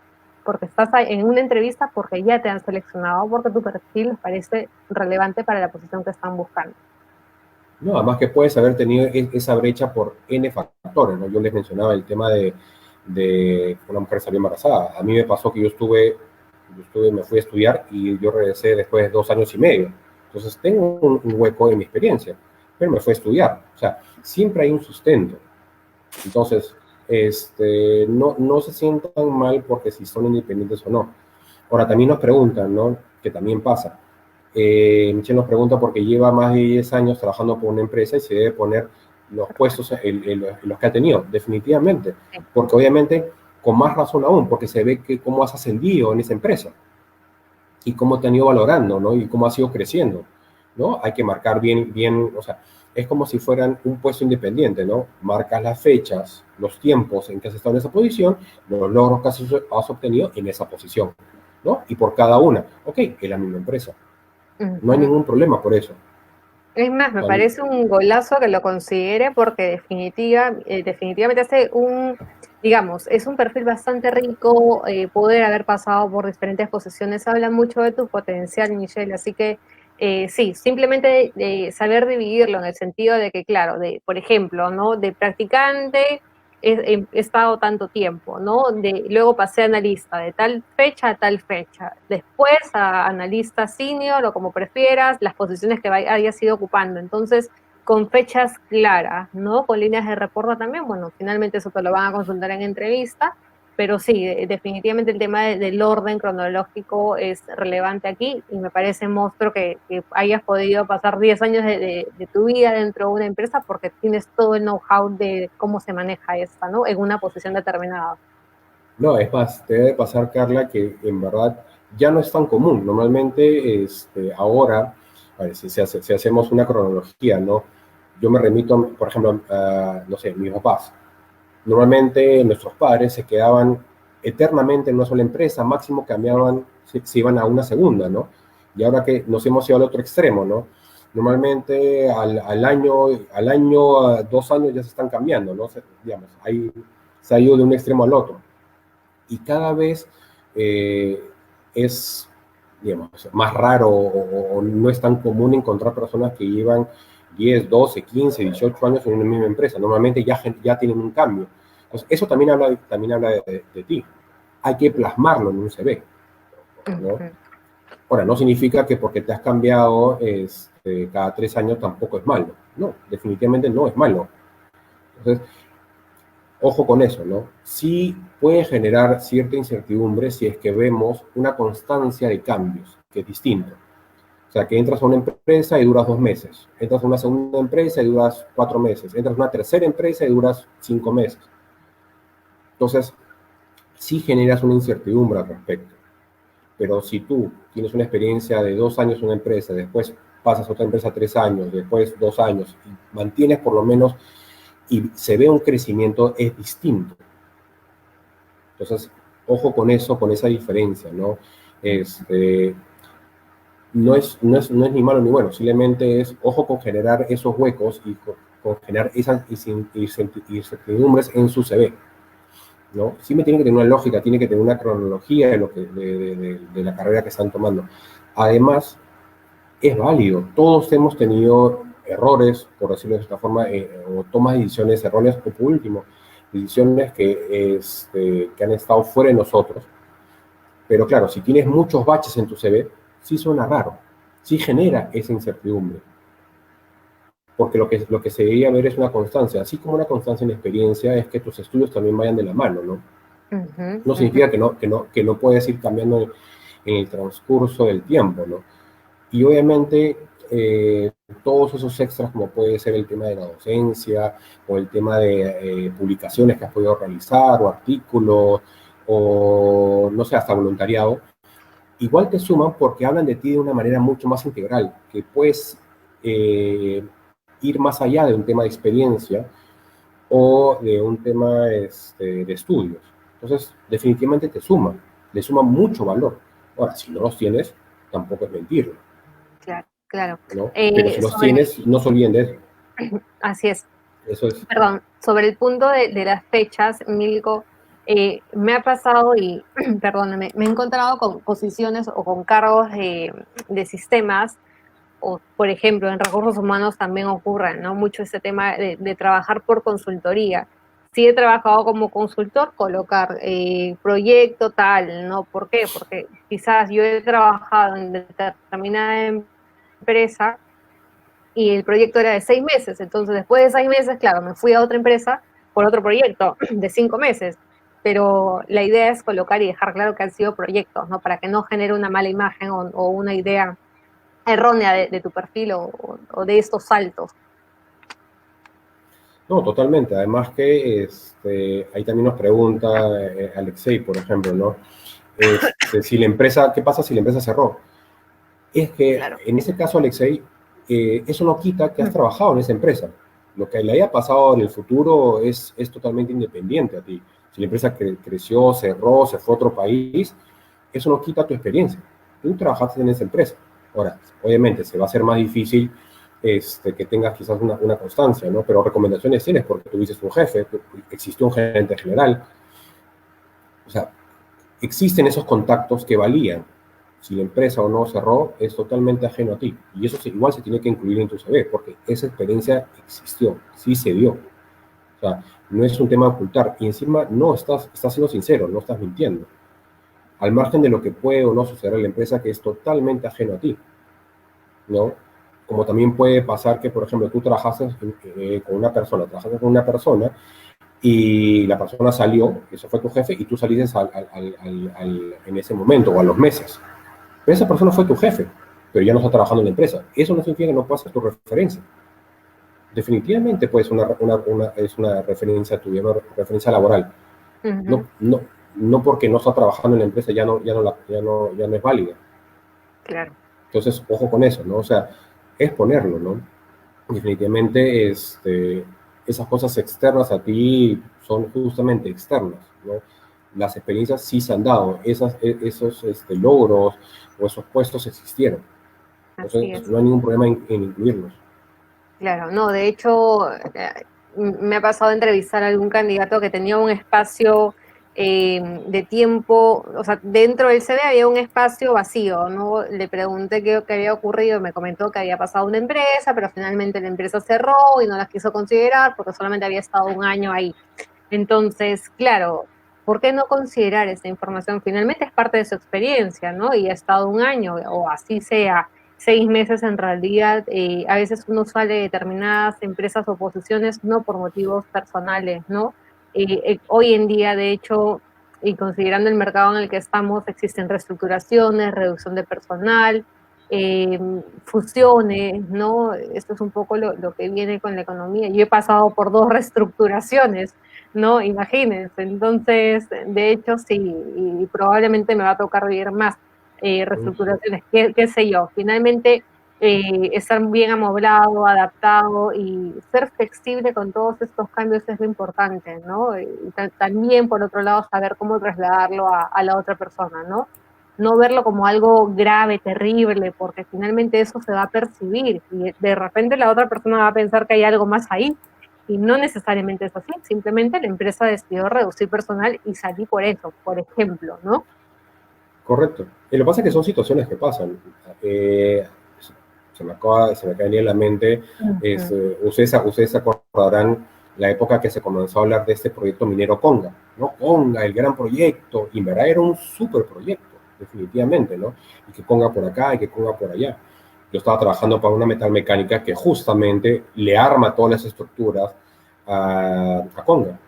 porque estás en una entrevista porque ya te han seleccionado, porque tu perfil les parece relevante para la posición que están buscando. No, además que puedes haber tenido esa brecha por N factores, ¿no? Yo les mencionaba el tema de una mujer salió embarazada. A mí me pasó que me fui a estudiar y yo regresé después de 2 años y medio. Entonces tengo un hueco en mi experiencia, pero me fui a estudiar. O sea, siempre hay un sustento. Entonces, no se sientan mal porque si son independientes o no. Ahora, también nos preguntan, ¿no? Que también pasa. Michelle nos pregunta porque lleva más de 10 años trabajando por una empresa y se debe poner los puestos en los que ha tenido, definitivamente. Porque obviamente, con más razón aún, porque se ve que cómo has ascendido en esa empresa y cómo te han ido valorando, ¿no? Y cómo has ido creciendo, ¿no? Hay que marcar bien, o sea, es como si fueran un puesto independiente, ¿no? Marcas las fechas, los tiempos en que has estado en esa posición, los logros que has obtenido en esa posición, ¿no? Y por cada una, ok, es la misma empresa. No hay ningún problema por eso. Es más, me Cuando, parece un golazo que lo considere porque definitivamente hace digamos, es un perfil bastante rico, poder haber pasado por diferentes posiciones, habla mucho de tu potencial, Michelle, así que sí, simplemente saber dividirlo en el sentido de que, claro, por ejemplo, ¿no? De practicante he estado tanto tiempo, ¿no? Luego pasé a analista, de tal fecha a tal fecha. Después a analista senior o como prefieras, las posiciones que hayas ido ocupando. Entonces, con fechas claras, ¿no? Con líneas de reporte también, bueno, finalmente eso te lo van a consultar en entrevista, pero sí, definitivamente el tema del orden cronológico es relevante aquí y me parece monstruo que hayas podido pasar 10 años de tu vida dentro de una empresa porque tienes todo el know-how de cómo se maneja esta, ¿no? En una posición determinada. No, es más, te debe pasar, Carla, que en verdad ya no es tan común. Normalmente, ahora, a ver, si hacemos una cronología, ¿no? Yo me remito, por ejemplo, a, no sé, mis papás. Normalmente nuestros padres se quedaban eternamente en una sola empresa, máximo cambiaban, se iban a una segunda, ¿no? Y ahora que nos hemos ido al otro extremo, ¿no? Normalmente al año, a 2 años ya se están cambiando, ¿no? Digamos, se ha ido de un extremo al otro. Y cada vez eh, es, digamos, más raro o no es tan común encontrar personas que llevan 10, 12, 15, 18 años en una misma empresa. Normalmente ya tienen un cambio. Entonces, eso también habla de ti. Hay que plasmarlo en un CV, ¿no? Ujú. Ahora, no significa que porque te has cambiado cada 3 años tampoco es malo. No, definitivamente no es malo. Entonces, ojo con eso, ¿no? Sí puede generar cierta incertidumbre si es que vemos una constancia de cambios, que es distinto. O sea, que entras a una empresa y duras 2 meses, entras a una segunda empresa y duras 4 meses, entras a una tercera empresa y duras 5 meses. Entonces, sí generas una incertidumbre al respecto. Pero si tú tienes una experiencia de 2 años en una empresa, después pasas a otra empresa 3 años, después 2 años, y mantienes por lo menos y se ve un crecimiento, es distinto. Entonces, ojo con eso, con esa diferencia, ¿no? Este, no es ni malo ni bueno, simplemente es ojo con generar esos huecos y con generar esas incertidumbres en su CV, ¿no? Sí me tiene que tener una lógica, tiene que tener una cronología de la carrera que están tomando. Además, es válido, todos hemos tenido errores, por decirlo de esta forma, o tomas de decisiones erróneas, o por último, decisiones que han estado fuera de nosotros. Pero claro, si tienes muchos baches en tu CV, sí suena raro, sí genera esa incertidumbre, porque lo que se debería ver es una constancia, así como una constancia en experiencia es que tus estudios también vayan de la mano, ¿no? Ujú, No ujú. significa que no puedes ir cambiando en el transcurso del tiempo, ¿no? Y obviamente todos esos extras, como puede ser el tema de la docencia o el tema de publicaciones que has podido realizar o artículos o no sé, hasta voluntariado, igual te suman porque hablan de ti de una manera mucho más integral, que puedes eh, ir más allá de un tema de experiencia o de un tema de estudios. Entonces, definitivamente le suma mucho valor. Ahora, si no los tienes, tampoco es mentirlo, Claro, claro. ¿no? Pero si los Sobre, tienes, no se olviden de eso. así es. Eso es. Perdón, sobre el punto de las fechas, Milko, me ha pasado y, perdóname, me he encontrado con posiciones o con cargos de sistemas, o por ejemplo, en recursos humanos también ocurre, ¿no? Mucho ese tema de trabajar por consultoría. Sí he trabajado como consultor, colocar proyecto tal, ¿no? ¿Por qué? Porque quizás yo he trabajado en determinada empresa y el proyecto era de 6 meses. Entonces, después de 6 meses, claro, me fui a otra empresa por otro proyecto de 5 meses. Pero la idea es colocar y dejar claro que han sido proyectos, ¿no? Para que no genere una mala imagen o una idea errónea de tu perfil o de estos saltos. No, totalmente. Además que ahí también nos pregunta Alexei, por ejemplo, ¿no? Si la empresa, ¿qué pasa si la empresa cerró? Es que Claro. en ese caso, Alexei, eso no quita que has trabajado en esa empresa. Lo que le haya pasado en el futuro es totalmente independiente a ti. Si la empresa creció, cerró, se fue a otro país, eso no quita tu experiencia. Tú trabajaste en esa empresa. Ahora, obviamente, se va a hacer más difícil que tengas quizás una constancia, ¿no? Pero recomendaciones tienes porque tuviste un jefe, existió un gerente general. O sea, existen esos contactos que valían. Si la empresa o no cerró, es totalmente ajeno a ti. Y eso igual se tiene que incluir en tu CV, porque esa experiencia existió, sí se dio. O sea, no es un tema de ocultar. Y encima no estás siendo sincero, no estás mintiendo. Al margen de lo que puede o no suceder en la empresa, que es totalmente ajeno a ti, ¿no? Como también puede pasar que, por ejemplo, tú trabajaste con una persona y la persona salió, eso fue tu jefe, y tú saliste en ese momento o a los meses. Pero esa persona fue tu jefe, pero ya no está trabajando en la empresa. Eso no significa que no pueda ser tu referencia. Definitivamente pues es una referencia tuya, una referencia laboral. Ujú, No porque no está trabajando en la empresa ya no es válida. claro, Entonces, ojo con eso, ¿no? O sea, es ponerlo, ¿no? Definitivamente, esas cosas externas a ti son justamente externas, ¿no? Las experiencias sí se han dado, esos logros o esos puestos existieron. así Entonces, es. no hay ningún problema en incluirlos. Claro, no, de hecho, me ha pasado a entrevistar a algún candidato que tenía un espacio de tiempo, o sea, dentro del CV había un espacio vacío, ¿no? Le pregunté qué había ocurrido, me comentó que había pasado una empresa, pero finalmente la empresa cerró y no las quiso considerar porque solamente había estado un año ahí. Entonces, claro, ¿por qué no considerar esa información? Finalmente es parte de su experiencia, ¿no? Y ha estado un año, o así sea, 6 meses en realidad. A veces uno sale de determinadas empresas o posiciones no por motivos personales, ¿no? Hoy en día, de hecho, y considerando el mercado en el que estamos, existen reestructuraciones, reducción de personal, eh, fusiones, ¿no? Esto es un poco lo que viene con la economía. Yo he pasado por 2 reestructuraciones, ¿no? Imagínense. Entonces, de hecho, sí, y probablemente me va a tocar vivir más reestructuraciones, qué sé yo. Finalmente, estar bien amoblado, adaptado y ser flexible con todos estos cambios es lo importante, ¿no? Y también, por otro lado, saber cómo trasladarlo a la otra persona, ¿no? No verlo como algo grave, terrible, porque finalmente eso se va a percibir y de repente la otra persona va a pensar que hay algo más ahí y no necesariamente es así, simplemente la empresa decidió reducir personal y salí por eso, por ejemplo, ¿no? Correcto. Y lo que pasa es que son situaciones que pasan. Eh, se me acaba de venir a la mente, Ujú. ustedes se acordarán la época que se comenzó a hablar de este proyecto minero Conga, ¿no? Conga, el gran proyecto, y en verdad era un súper proyecto, definitivamente, ¿no? Y que Conga por acá y que Conga por allá. Yo estaba trabajando para una metalmecánica que justamente le arma todas las estructuras a Conga.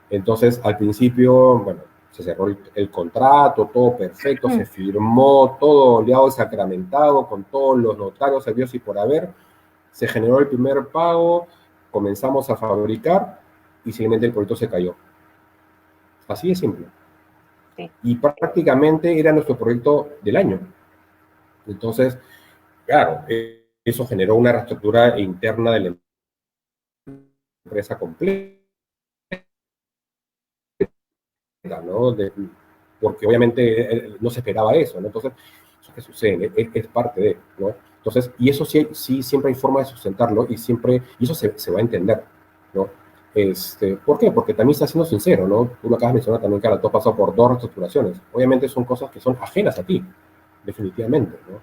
Entonces, al principio, bueno, se cerró el contrato, todo perfecto, se firmó, todo oleado y sacramentado, con todos los notarios, servicios y por haber. Se generó el primer pago, comenzamos a fabricar y simplemente el proyecto se cayó. Así de simple. Sí, Y prácticamente era nuestro proyecto del año. Entonces, claro, eso generó una reestructura interna de la empresa completa, ¿no? Porque obviamente no se esperaba eso, ¿no? Entonces, eso que sucede es parte de, ¿no? Entonces, y eso sí, sí siempre hay forma de sustentarlo y siempre, y eso se va a entender, ¿no? ¿Por qué? Porque también está siendo sincero, ¿no? Tú lo acabas de mencionar también, que tú has pasado por 2 reestructuraciones. Obviamente son cosas que son ajenas a ti, definitivamente, ¿no?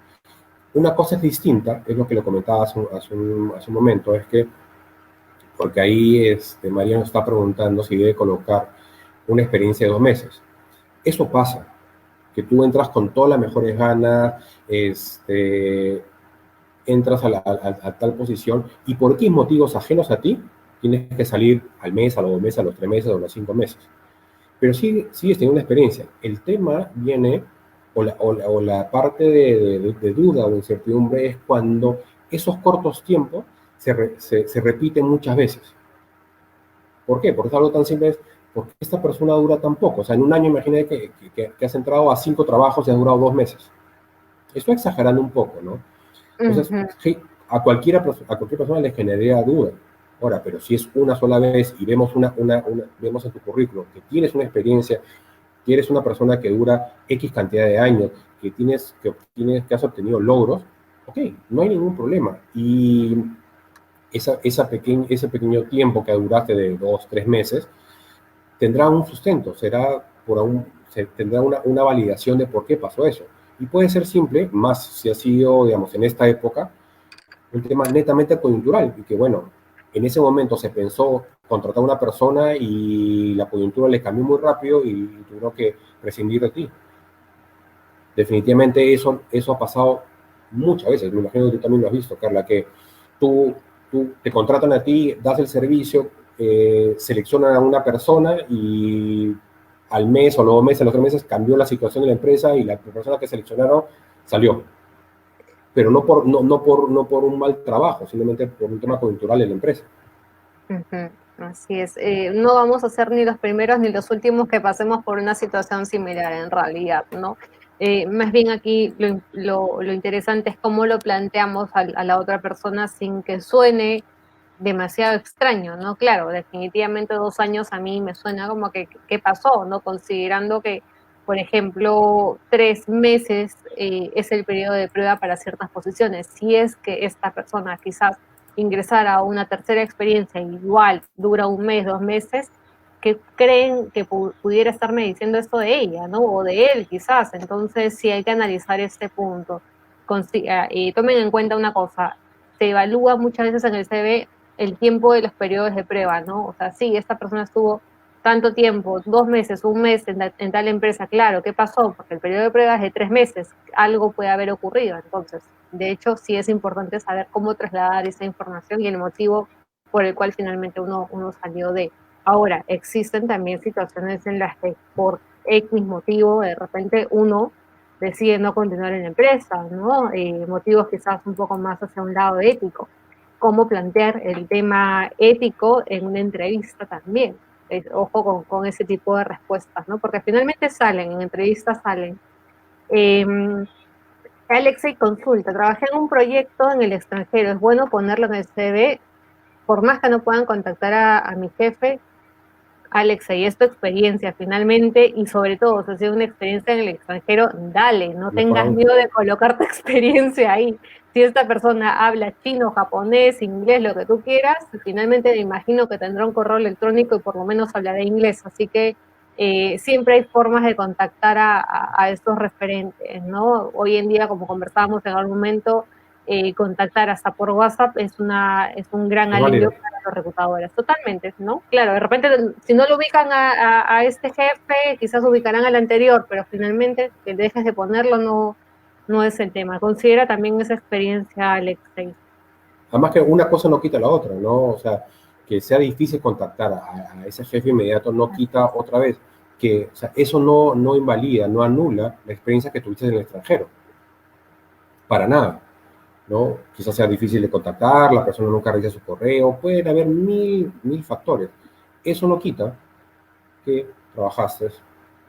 Una cosa es distinta, es lo que le comentaba hace un momento, es que, porque ahí María nos está preguntando si debe colocar una experiencia de 2 meses. Eso pasa, que tú entras con todas las mejores ganas, entras a tal posición y por X motivos ajenos a ti, tienes que salir al mes, a los 2 meses, a los 3 meses, a los 5 meses. Pero sí, sigues teniendo una experiencia. El tema viene, o la parte de duda o de incertidumbre es cuando esos cortos tiempos se repiten muchas veces. ¿Por qué? Porque es algo tan simple, porque esta persona dura tan poco. O sea, en un año imagínate que has entrado a 5 trabajos y has durado 2 meses. Estoy exagerando un poco, ¿no? Entonces, ujú, sí, a cualquier persona le generaría duda. Ahora, pero si es una sola vez y vemos en tu currículum que tienes una experiencia, que eres una persona que dura X cantidad de años, que has obtenido logros, ok, no hay ningún problema. Y ese pequeño tiempo que duraste de 2, 3 meses, tendrá un sustento, tendrá una validación de por qué pasó eso. Y puede ser simple, más si ha sido, digamos, en esta época, un tema netamente coyuntural, y que bueno, en ese momento se pensó contratar a una persona y la coyuntura le cambió muy rápido y tuvieron que prescindir de ti. Definitivamente eso ha pasado muchas veces, me imagino que tú también lo has visto, Carla, que tú, tú te contratan a ti, das el servicio, seleccionan a una persona y al mes o los 2 meses, a los 3 meses cambió la situación de la empresa y la persona que seleccionaron salió. Pero no por un mal trabajo, simplemente por un tema coyuntural en la empresa. Así es. No vamos a ser ni los primeros ni los últimos que pasemos por una situación similar en realidad, ¿no? Más bien aquí lo interesante es cómo lo planteamos a la otra persona sin que suene demasiado extraño, ¿no? Claro, definitivamente 2 años a mí me suena como que, ¿qué pasó, no? Considerando que, por ejemplo, 3 meses es el periodo de prueba para ciertas posiciones. Si es que esta persona quizás ingresara a una tercera experiencia igual dura 1 mes, 2 meses, ¿qué creen que pudiera estarme diciendo esto de ella, ¿no? O de él quizás. Entonces sí hay que analizar este punto. Tomen en cuenta una cosa, se evalúa muchas veces en el CV el tiempo de los periodos de prueba, ¿no? O sea, sí, esta persona estuvo tanto tiempo, 2 meses, 1 mes en tal empresa, claro, ¿qué pasó? Porque el periodo de prueba es de 3 meses, algo puede haber ocurrido. Entonces, de hecho, sí es importante saber cómo trasladar esa información y el motivo por el cual finalmente uno salió de. Ahora, existen también situaciones en las que por X motivo, de repente uno decide no continuar en la empresa, ¿no? Motivos quizás un poco más hacia un lado ético. Cómo plantear el tema ético en una entrevista también. Ojo con ese tipo de respuestas, ¿no? Porque finalmente en entrevistas salen. Alexei consulta, trabajé en un proyecto en el extranjero, ¿es bueno ponerlo en el CV? Por más que no puedan contactar a mi jefe, Alexei, es tu experiencia finalmente, y sobre todo, si ha sido una experiencia en el extranjero, dale, no tengas miedo de colocar tu experiencia ahí. Si esta persona habla chino, japonés, inglés, lo que tú quieras, finalmente me imagino que tendrá un correo electrónico y por lo menos hablará inglés, así que siempre hay formas de contactar a estos referentes, ¿no? Hoy en día, como conversábamos en algún momento, contactar hasta por WhatsApp es un gran alivio para los reclutadores, totalmente, ¿no? Claro, de repente, si no lo ubican a este jefe, quizás ubicarán al anterior, pero finalmente que dejes de ponerlo no es el tema. Considera también esa experiencia, Alexei. Además que una cosa no quita la otra, ¿no? O sea, que sea difícil contactar a ese jefe inmediato no quita otra vez que, o sea, eso no invalida, no anula la experiencia que tuviste en el extranjero. Para nada, ¿no? Quizás sea difícil de contactar, la persona nunca revisa su correo, pueden haber mil factores. Eso no quita que trabajaste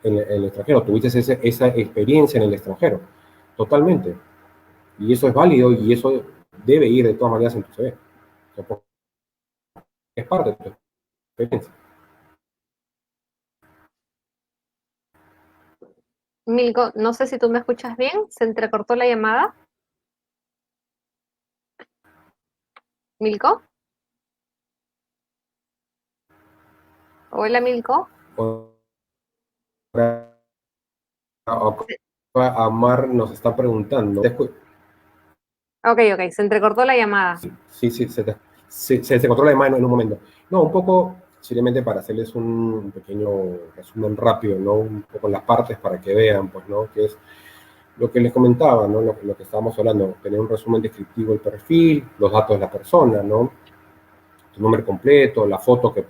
en el extranjero, tuviste esa experiencia en el extranjero, totalmente. Y eso es válido y eso debe ir de todas maneras en tu CV. O sea, es parte de tu experiencia. Milko, no sé si tú me escuchas bien, ¿se entrecortó la llamada? ¿Milko? Hola, Milko. Amar nos está preguntando. Ok, se entrecortó la llamada. Sí, se cortó la llamada en un momento. No, un poco, simplemente para hacerles un pequeño resumen rápido, ¿no? Un poco las partes para que vean, pues, ¿no? Que es lo que les comentaba, ¿no? Lo que estábamos hablando, tener un resumen descriptivo del perfil, los datos de la persona, ¿no? Tu nombre completo, la foto que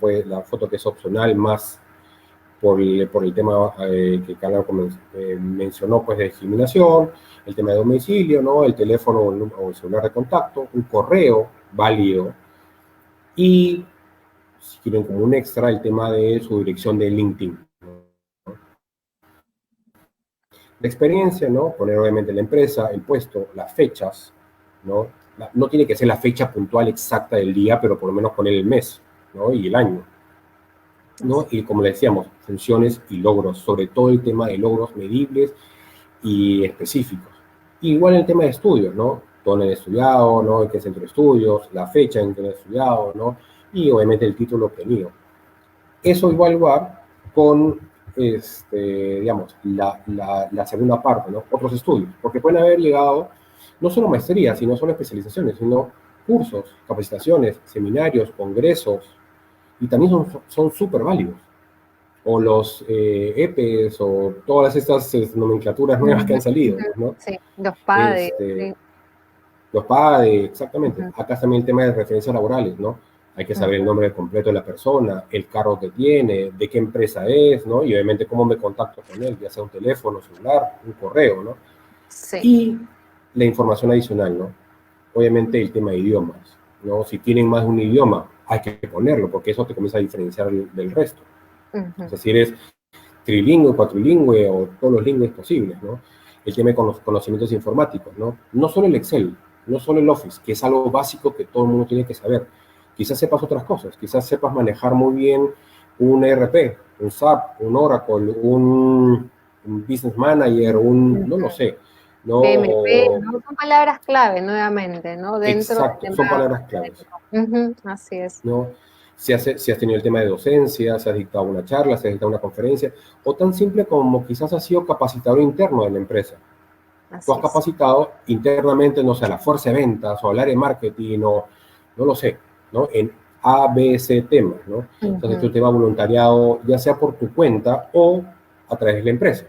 es opcional, más por el tema que Carla mencionó, pues de discriminación, el tema de domicilio, ¿no? El teléfono o el celular de contacto, un correo válido y, si quieren como un extra, el tema de su dirección de LinkedIn. ¿No? La experiencia, ¿no? Poner obviamente la empresa, el puesto, las fechas, ¿no? No tiene que ser la fecha puntual exacta del día, pero por lo menos poner el mes, ¿no? Y el año. ¿No? Y como le decíamos, funciones y logros, sobre todo el tema de logros medibles y específicos. Igual el tema de estudios, ¿no? Dónde he estudiado, ¿no? En qué centro de estudios, la fecha en que he estudiado, ¿no? Y obviamente el título obtenido. Eso igual va con, digamos, la segunda parte, ¿no? Otros estudios, porque pueden haber llegado no solo maestrías, sino solo especializaciones, sino cursos, capacitaciones, seminarios, congresos, y también son súper válidos. O los EPEs o todas estas nomenclaturas nuevas que han salido, ¿no? Sí, los PADE. Este, Sí. los PADE, exactamente. Acá también el tema de referencias laborales, ¿no? Hay que saber el nombre completo de la persona, el cargo que tiene, de qué empresa es, ¿no? Y obviamente cómo me contacto con él, ya sea un teléfono, celular, un correo, ¿no? Sí. Y la información adicional, ¿no? Obviamente el tema de idiomas, ¿no? Si tienen más de un idioma, hay que ponerlo, porque eso te comienza a diferenciar del resto. O sea, si eres trilingüe, cuatrilingüe o todos los lingües posibles, ¿no? El tema de conocimientos informáticos, ¿no? No solo el Excel, no solo el Office, que es algo básico que todo el mundo tiene que saber. Quizás sepas otras cosas, quizás sepas manejar muy bien un ERP, un SAP, un Oracle, un Business Manager, no lo sé, ¿no? BMP, ¿no? Son palabras clave nuevamente, ¿no? Dentro del Exacto, son tema palabras claves, académico. Así es. ¿no? Si has tenido el tema de docencia, si has dictado una charla, si has dictado una conferencia, o tan simple como quizás has sido capacitador interno de la empresa. Tú Así has es. capacitado internamente, no sé, a la fuerza de ventas o al área de marketing o no lo sé, ¿no? En A, B, C temas, ¿no? Entonces tú te vas voluntariado, ya sea por tu cuenta o a través de la empresa,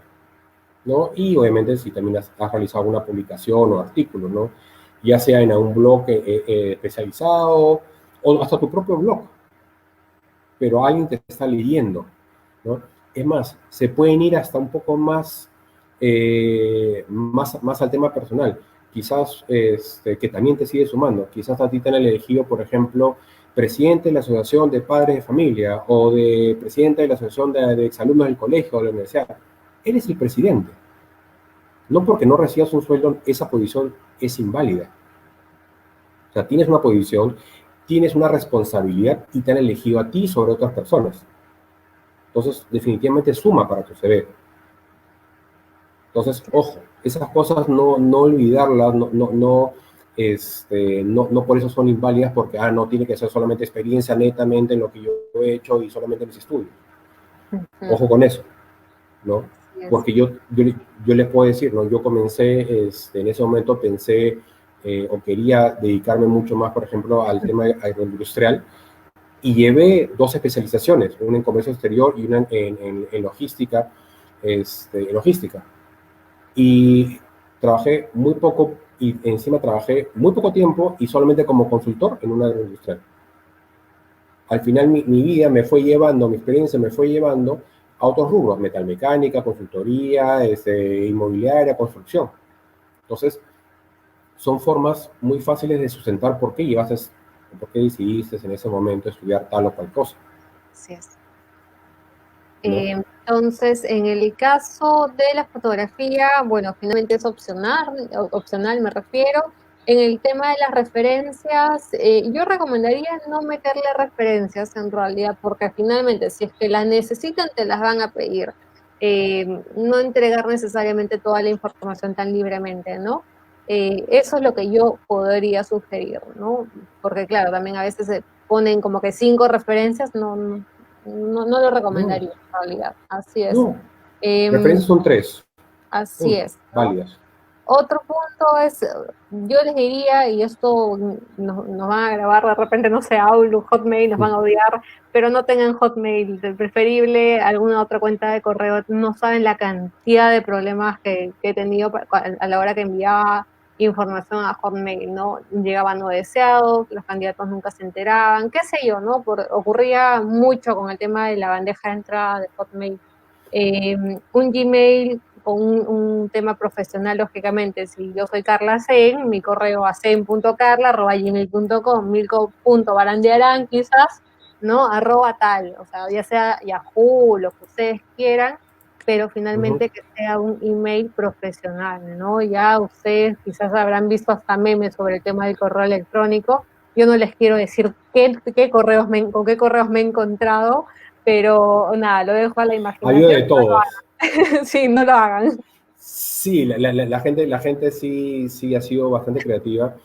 ¿no? Y obviamente si también has realizado una publicación o artículo, ¿no? Ya sea en un blog especializado o hasta tu propio blog, pero alguien te está leyendo, ¿no? Es más, se pueden ir hasta un poco más al tema personal. Quizás que también te sigue sumando. Quizás a ti te han elegido, por ejemplo, presidente de la Asociación de Padres de Familia o de presidente de la Asociación de Exalumnos del colegio o de la universidad. Eres el presidente. No porque no recibas un sueldo, esa posición es inválida. O sea, tienes una posición, tienes una responsabilidad y te han elegido a ti sobre otras personas. Entonces, definitivamente suma para tu CV. Entonces, ojo, esas cosas no olvidarlas, no por eso son inválidas, porque, no tiene que ser solamente experiencia netamente en lo que yo he hecho y solamente mis estudios. Ojo con eso, ¿no? Porque yo les puedo decir, ¿no? Yo comencé, en ese momento pensé o quería dedicarme mucho más, por ejemplo, al tema agroindustrial, y llevé 2 especializaciones, una en comercio exterior y una en logística, en logística. Y trabajé muy poco, y encima trabajé muy poco tiempo y solamente como consultor en una agroindustrial. Al final mi vida me fue llevando, mi experiencia me fue llevando a otros rubros, metalmecánica, consultoría, inmobiliaria, construcción. Entonces, son formas muy fáciles de sustentar por qué decidiste en ese momento estudiar tal o tal cosa. Así es. ¿No? Entonces, en el caso de la fotografía, bueno, finalmente es opcional me refiero. En el tema de las referencias, yo recomendaría no meterle referencias en realidad, porque finalmente si es que las necesitan, te las van a pedir. No entregar necesariamente toda la información tan libremente, ¿no? Eso es lo que yo podría sugerir, ¿no? Porque claro, también a veces se ponen como que 5 referencias, no lo No, recomendaría en realidad, así es. no. Referencias son 3, Así es, ¿no? válidas. Otro punto es, yo les diría, y esto nos van a grabar de repente, no sé, Outlook, Hotmail, nos van a odiar, pero no tengan Hotmail, preferible alguna otra cuenta de correo. No saben la cantidad de problemas que he tenido a la hora que enviaba información a Hotmail, ¿no? Llegaba no deseado, los candidatos nunca se enteraban, qué sé yo, ¿no? Ocurría mucho con el tema de la bandeja de entrada de Hotmail. Un Gmail con un tema profesional, lógicamente, si yo soy Carla Zen, mi correo a zen.carla@gmail.com, milko.barandiarán quizás, ¿no? @tal, o sea, ya sea Yahoo, lo que ustedes quieran, pero finalmente que sea un email profesional, ¿no? Ya ustedes quizás habrán visto hasta memes sobre el tema del correo electrónico. Yo no les quiero decir con qué correos me he encontrado, pero nada, lo dejo a la Ayuda imaginación. de todos. Sí, no lo hagan. Sí, la gente sí ha sido bastante creativa.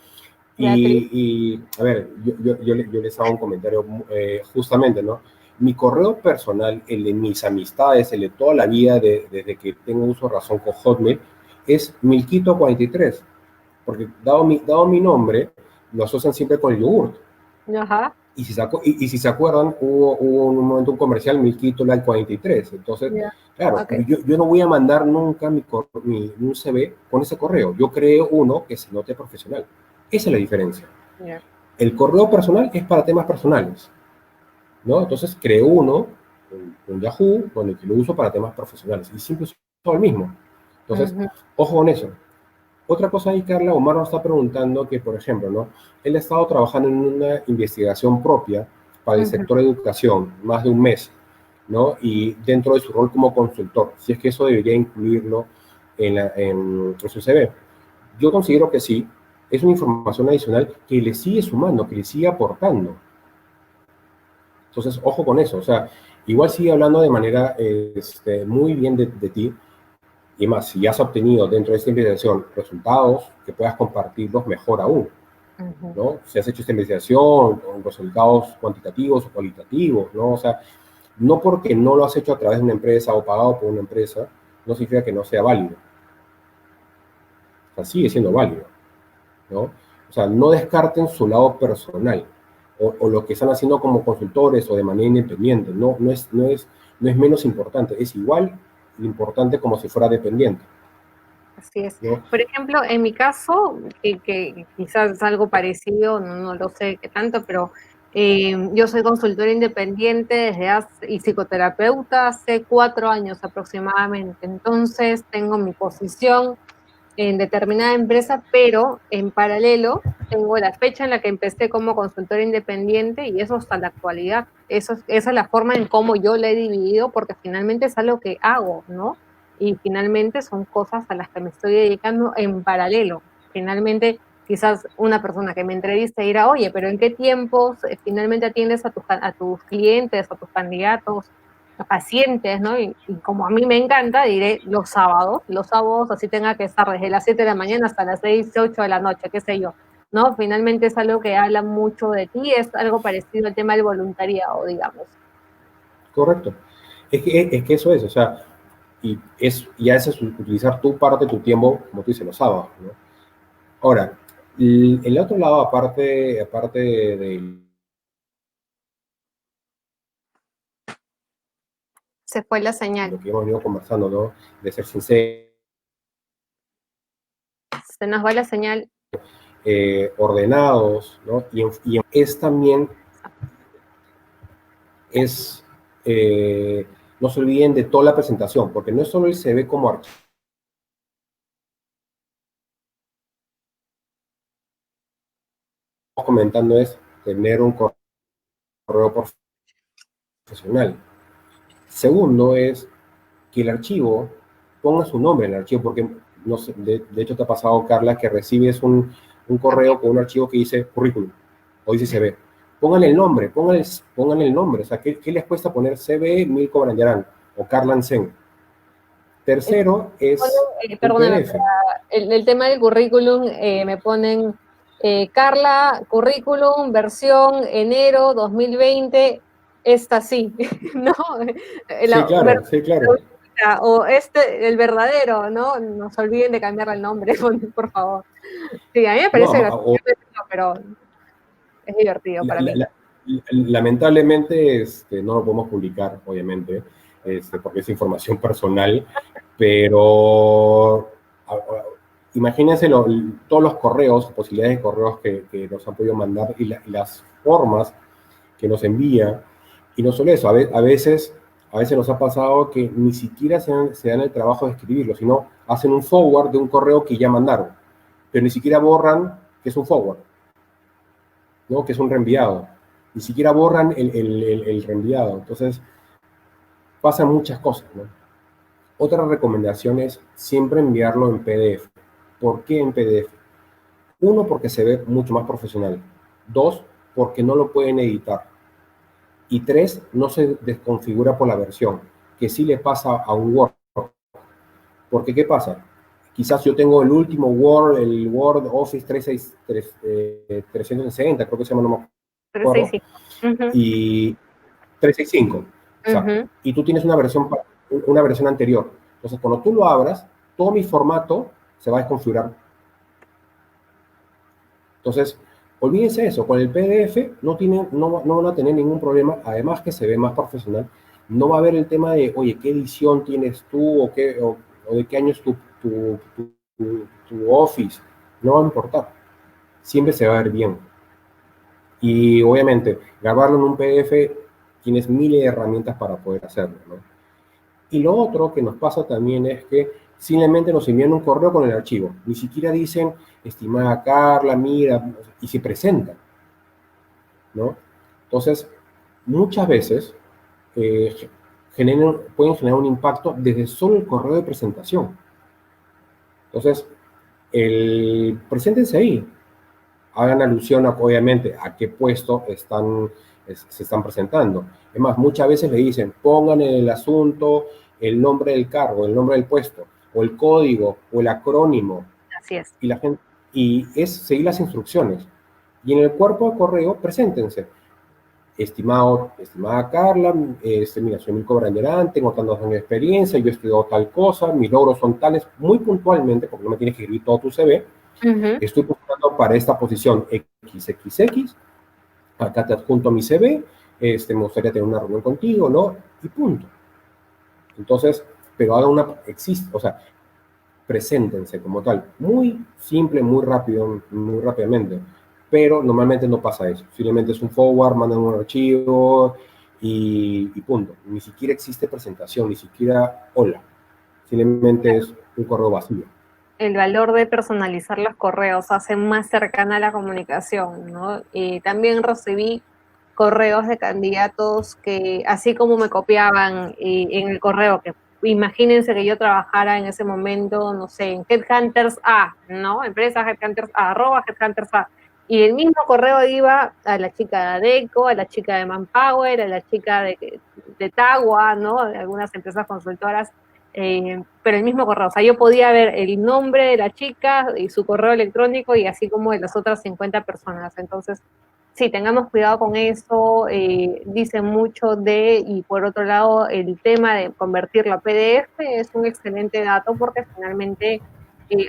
Beatriz. A ver, yo les hago un comentario justamente, ¿no? Mi correo personal, el de mis amistades, el de toda la vida, desde que tengo uso de razón con Hotmail, es Milquito43, porque dado mi nombre, lo asocian siempre con el yogurt. Ajá. Y si se acuerdan, hubo un momento un comercial, Milquito Light 43. Entonces, Ya. claro, Okay. yo no voy a mandar nunca un CV con ese correo. Yo creo uno que se note profesional. Esa es la diferencia. Yeah. El correo personal es para temas personales, ¿no? Entonces creo uno, un Yahoo, con el que lo uso para temas profesionales, y siempre uso el mismo. Entonces, Ujú, ojo con eso. Otra cosa ahí, Carla, Omar nos está preguntando que, por ejemplo, ¿no? Él ha estado trabajando en una investigación propia para el ujú. sector de educación, más de un mes, ¿no? Y dentro de su rol como consultor, si es que eso debería incluirlo en su CV. Yo considero que sí, es una información adicional que le sigue sumando, que le sigue aportando. Entonces, ojo con eso, o sea, igual sigue hablando de manera muy bien de ti, y más, si has obtenido dentro de esta investigación resultados que puedas compartirlos, mejor aún, Ujú. ¿no? Si has hecho esta investigación con resultados cuantitativos o cualitativos, ¿no? O sea, no porque no lo has hecho a través de una empresa o pagado por una empresa, no significa que no sea válido. O sea, sigue siendo válido, ¿no? O sea, no descarten su lado personal o lo que están haciendo como consultores o de manera independiente. No es menos importante, es igual de importante como si fuera dependiente, Así es. ¿no? Por ejemplo, en mi caso, que quizás es algo parecido, no lo sé qué tanto, pero yo soy consultora independiente y psicoterapeuta hace 4 años aproximadamente. Entonces, tengo mi posición en determinada empresa, pero en paralelo tengo la fecha en la que empecé como consultora independiente y eso hasta la actualidad. Esa es la forma en cómo yo la he dividido porque finalmente es algo que hago, ¿no? Y finalmente son cosas a las que me estoy dedicando en paralelo. Finalmente, quizás una persona que me entrevista dirá, oye, pero ¿en qué tiempos finalmente atiendes a tus clientes, a tus candidatos? Pacientes, ¿no? Y como a mí me encanta, diré los sábados así tenga que estar desde las 7 de la mañana hasta las 6, 8 de la noche, qué sé yo, ¿no? Finalmente es algo que habla mucho de ti, es algo parecido al tema del voluntariado, digamos. Correcto. Es que eso es, o sea, y a veces utilizar tu parte de tu tiempo, como tú dices, los sábados, ¿no? Ahora, el otro lado, aparte de Se fue la señal, lo que hemos venido conversando, ¿no? De ser sincero, se nos va la señal. ordenados, ¿no? Es también, es, eh, no se olviden de toda la presentación, porque no es solo el CV como archivo, comentando es tener un correo profesional. Segundo es que el archivo ponga su nombre en el archivo, porque no sé, de hecho te ha pasado, Carla, que recibes un También. correo con un archivo que dice currículum o dice CV. Pónganle el nombre, pónganle el nombre. O sea, ¿qué les cuesta poner CV Milko Branyaran o Carlan Sen? Tercero es un Perdóname, PDF. el tema del currículum me ponen Carla, currículum, versión enero 2020, esta sí, ¿no? Sí, La, claro, sí, claro. o el verdadero, ¿no? No se olviden de cambiarle el nombre, por favor. Sí, a mí me No, parece gracioso, o, pero es divertido la- para la- mí. la- lamentablemente no lo podemos publicar, obviamente, porque es información personal, pero imagínense todos los correos, posibilidades de correos que nos han podido mandar y las formas que nos envía. Y no solo eso, a veces nos ha pasado que ni siquiera se dan el trabajo de escribirlo, sino hacen un forward de un correo que ya mandaron, pero ni siquiera borran que es un forward, ¿no? Que es un reenviado. Ni siquiera borran el reenviado. Entonces, pasan muchas cosas, ¿no? Otra recomendación es siempre enviarlo en PDF. ¿Por qué en PDF? Uno, porque se ve mucho más profesional. Dos, porque no lo pueden editar. Y tres, no se desconfigura por la versión, que sí le pasa a un Word. Porque, ¿qué pasa? Quizás yo tengo el último Word, el Word Office 360, creo que se llama, no me acuerdo, 365. Ujú, y 365, exacto. ujú. Y tú tienes una versión anterior. Entonces, cuando tú lo abras, todo mi formato se va a desconfigurar. Entonces, olvídense eso, con el PDF no van a tener ningún problema, además que se ve más profesional. No va a haber el tema de, oye, ¿qué edición tienes tú o de qué año es tu Office? No va a importar, siempre se va a ver bien. Y obviamente, grabarlo en un PDF, tienes miles de herramientas para poder hacerlo, ¿no? Y lo otro que nos pasa también es que simplemente nos envían un correo con el archivo. Ni siquiera dicen, estimada Carla, mira, y se presentan, ¿no? Entonces, muchas veces eh, pueden generar un impacto desde solo el correo de presentación. Entonces, preséntense ahí, hagan alusión, obviamente, a qué puesto se están presentando. Es más, muchas veces le dicen, pongan en el asunto el nombre del cargo, el nombre del puesto, o el código, o el acrónimo, Así es. y la gente, y es seguir las instrucciones. Y en el cuerpo de correo, preséntense. Estimada Carla, mira, soy Milko Branderán, tengo tantos años de experiencia, yo he estudiado tal cosa, mis logros son tales, muy puntualmente, porque no me tienes que escribir todo tu CV. Estoy buscando para esta posición XXX, acá te adjunto mi CV, me gustaría tener una reunión contigo, ¿no? Y punto. Entonces, pero o sea, preséntense como tal. Muy simple, muy rápido, muy rápidamente. Pero normalmente no pasa eso. Simplemente es un forward, mandan un archivo y punto. Ni siquiera existe presentación, ni siquiera hola. Simplemente es un correo vacío. El valor de personalizar los correos hace más cercana la comunicación, ¿no? Y también recibí correos de candidatos que, así como me copiaban en el correo, que imagínense que yo trabajara en ese momento, no sé, en Headhunters A, ¿no? Empresa Headhunters A, arroba Headhunters A. Y el mismo correo iba a la chica de ADECO, a la chica de Manpower, a la chica de Tagua, ¿no? De algunas empresas consultoras, pero el mismo correo. O sea, yo podía ver el nombre de la chica y su correo electrónico y así como de las otras 50 personas. Entonces, sí, tengamos cuidado con eso. Dice mucho y por otro lado, el tema de convertirlo a PDF es un excelente dato porque finalmente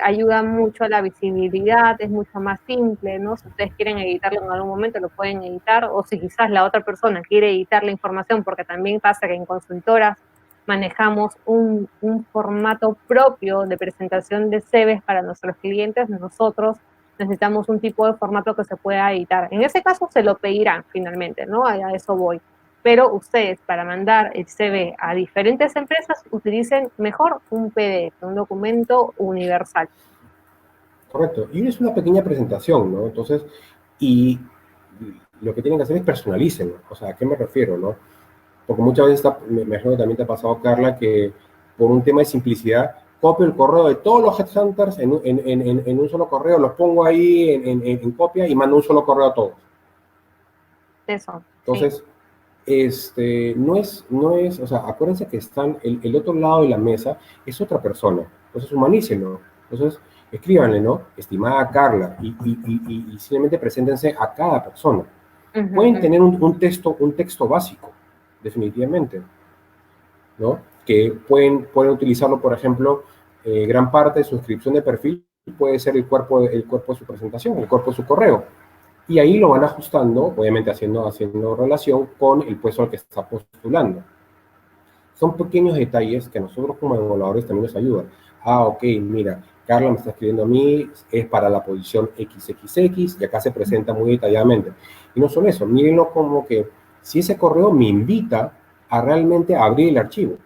ayuda mucho a la visibilidad, es mucho más simple, ¿no? Si ustedes quieren editarlo en algún momento, lo pueden editar, o si quizás la otra persona quiere editar la información, porque también pasa que en consultoras manejamos un formato propio de presentación de CVs para nuestros clientes, nosotros necesitamos un tipo de formato que se pueda editar. En ese caso se lo pedirán finalmente, ¿no? A eso voy. Pero ustedes, para mandar el CV a diferentes empresas, utilicen mejor un PDF, un documento universal. Correcto. Y es una pequeña presentación, ¿no? Entonces, y lo que tienen que hacer es personalicen. O sea, ¿a qué me refiero, no? Porque muchas veces, me imagino que también te ha pasado, Carla, que por un tema de simplicidad, copio el correo de todos los headhunters en un solo correo, los pongo ahí en copia y mando un solo correo a todos. Eso. Entonces, no es, o sea, acuérdense que están, el otro lado de la mesa es otra persona. Entonces, humanícenlo. Entonces, escríbanle, ¿no? Estimada Carla, y simplemente preséntense a cada persona. Pueden tener un texto básico, definitivamente, ¿no? Que pueden utilizarlo, por ejemplo, gran parte de su inscripción de perfil puede ser el cuerpo de su presentación, el cuerpo de su correo. Y ahí lo van ajustando, obviamente haciendo relación con el puesto al que está postulando. Son pequeños detalles que a nosotros como evaluadores también nos ayudan. Ah, ok, mira, Carla me está escribiendo a mí, es para la posición XXX y acá se presenta muy detalladamente. Y no solo eso, mírenlo como que si ese correo me invita a realmente abrir el archivo.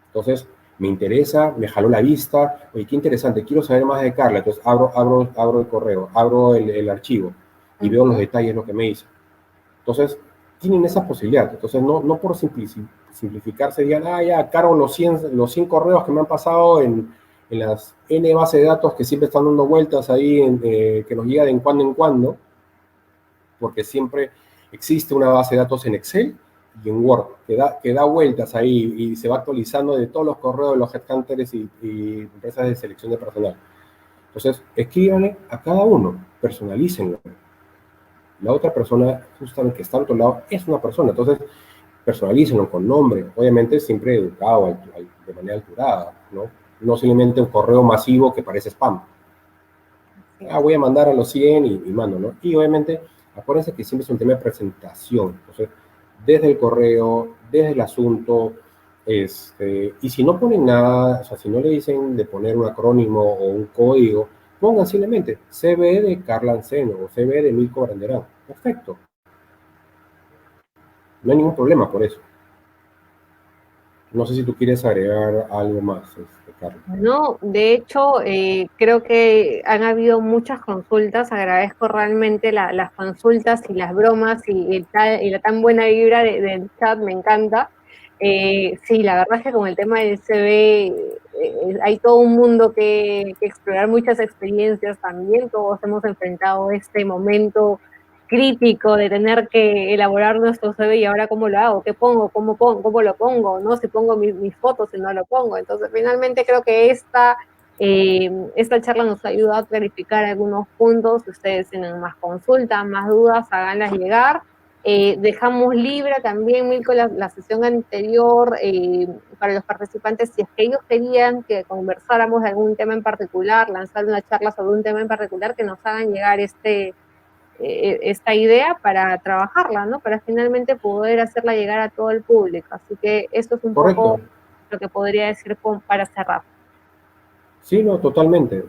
Entonces, me interesa, me jaló la vista, oye, qué interesante, quiero saber más de Carla, entonces abro el correo, abro el archivo y veo los detalles, lo que me dice. Entonces, tienen esa posibilidad. Entonces, no por simplificarse, digan, ya, cargo los 100 correos que me han pasado en las N bases de datos que siempre están dando vueltas ahí, que nos llega de en cuando, porque siempre existe una base de datos en Excel y en Word, que da vueltas ahí y se va actualizando de todos los correos de los headhunters y empresas de selección de personal. Entonces, escríbanle a cada uno, personalícenlo. La otra persona, justamente que está al otro lado, es una persona. Entonces, personalícenlo con nombre, obviamente siempre educado, de manera alturada, ¿no? No simplemente un correo masivo que parece spam. Voy a mandar a los 100 y mando, ¿no? Y obviamente, acuérdense que siempre es un tema de presentación. Entonces, desde el correo, desde el asunto, y si no ponen nada, o sea, si no le dicen de poner un acrónimo o un código, Pongan simplemente CV de Carla Anceno o CV de Milko Baranderán. Perfecto. No hay ningún problema por eso. No sé si tú quieres agregar algo más, Carla. No, de hecho, creo que han habido muchas consultas. Agradezco realmente las consultas y las bromas y la tan buena vibra del chat, me encanta. Sí, la verdad es que con el tema del CV hay todo un mundo que explorar, muchas experiencias también. Todos hemos enfrentado este momento crítico de tener que elaborar nuestro CV y ahora cómo lo hago, qué pongo, cómo lo pongo, ¿no? Si pongo mis fotos, si no lo pongo. Entonces, finalmente creo que esta charla nos ayuda a clarificar algunos puntos. Si ustedes tienen más consultas, más dudas, háganlas llegar. Dejamos libre también, Milko, la sesión anterior para los participantes, si es que ellos querían que conversáramos de algún tema en particular, lanzar una charla sobre un tema en particular, que nos hagan llegar esta idea para trabajarla, ¿no? Para finalmente poder hacerla llegar a todo el público. Así que esto es un Correcto. poco lo que podría decir para cerrar. Sí, no, totalmente.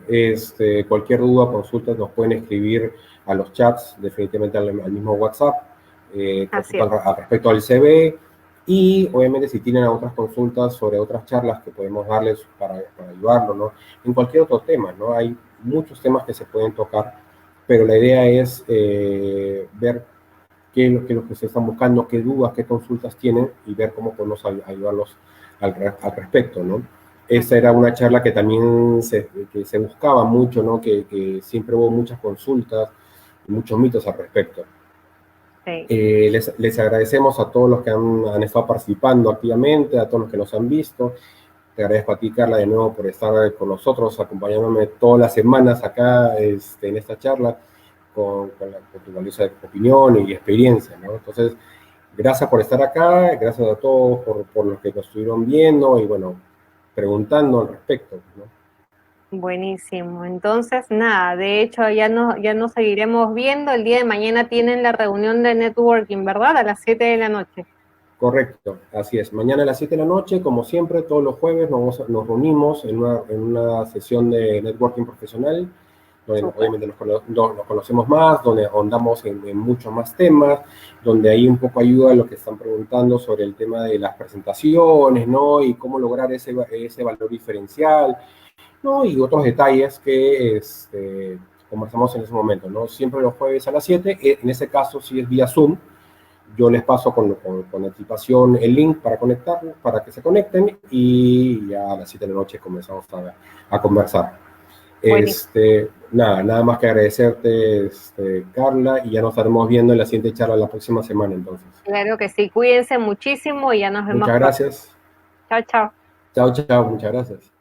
Cualquier duda, consulta, nos pueden escribir a los chats, definitivamente al mismo WhatsApp, Así consultas es. al respecto al CV y obviamente si tienen otras consultas sobre otras charlas que podemos darles para ayudarlo, ¿no? En cualquier otro tema, ¿no? Hay muchos temas que se pueden tocar, pero la idea es ver qué es lo que se están buscando, qué dudas, qué consultas tienen y ver cómo podemos ayudarlos al respecto, ¿no? Esa era una charla que también que se buscaba mucho, ¿no? Que siempre hubo muchas consultas y muchos mitos al respecto. Sí. Les agradecemos a todos los que han estado participando activamente, a todos los que nos han visto. Te agradezco a ti, Carla, de nuevo por estar con nosotros, acompañándome todas las semanas acá en esta charla con tu valiosa opinión y experiencia, ¿no? Entonces, gracias por estar acá, gracias a todos por los que nos estuvieron viendo y, bueno, preguntando al respecto, ¿no? Buenísimo. Entonces, nada, de hecho ya nos seguiremos viendo. El día de mañana tienen la reunión de networking, ¿verdad? A las 7 de la noche. Correcto, así es. Mañana a las 7 de la noche, como siempre, todos los jueves nos reunimos en una sesión de networking profesional, donde Súper. obviamente nos conocemos más, donde ahondamos en muchos más temas, donde hay un poco ayuda a lo que están preguntando sobre el tema de las presentaciones, ¿no? Y cómo lograr ese valor diferencial, ¿no? Y otros detalles que conversamos en ese momento, ¿no? Siempre los jueves a las 7, en ese caso si es vía Zoom, yo les paso con anticipación el link para conectar, para que se conecten y ya a las 7 de la noche comenzamos a conversar. Buenísimo. Nada más que agradecerte, Carla, y ya nos estaremos viendo en la siguiente charla la próxima semana, entonces. Claro que sí. Cuídense muchísimo y ya nos vemos Muchas pronto. gracias. Chao, chao. Chao, chao, muchas gracias.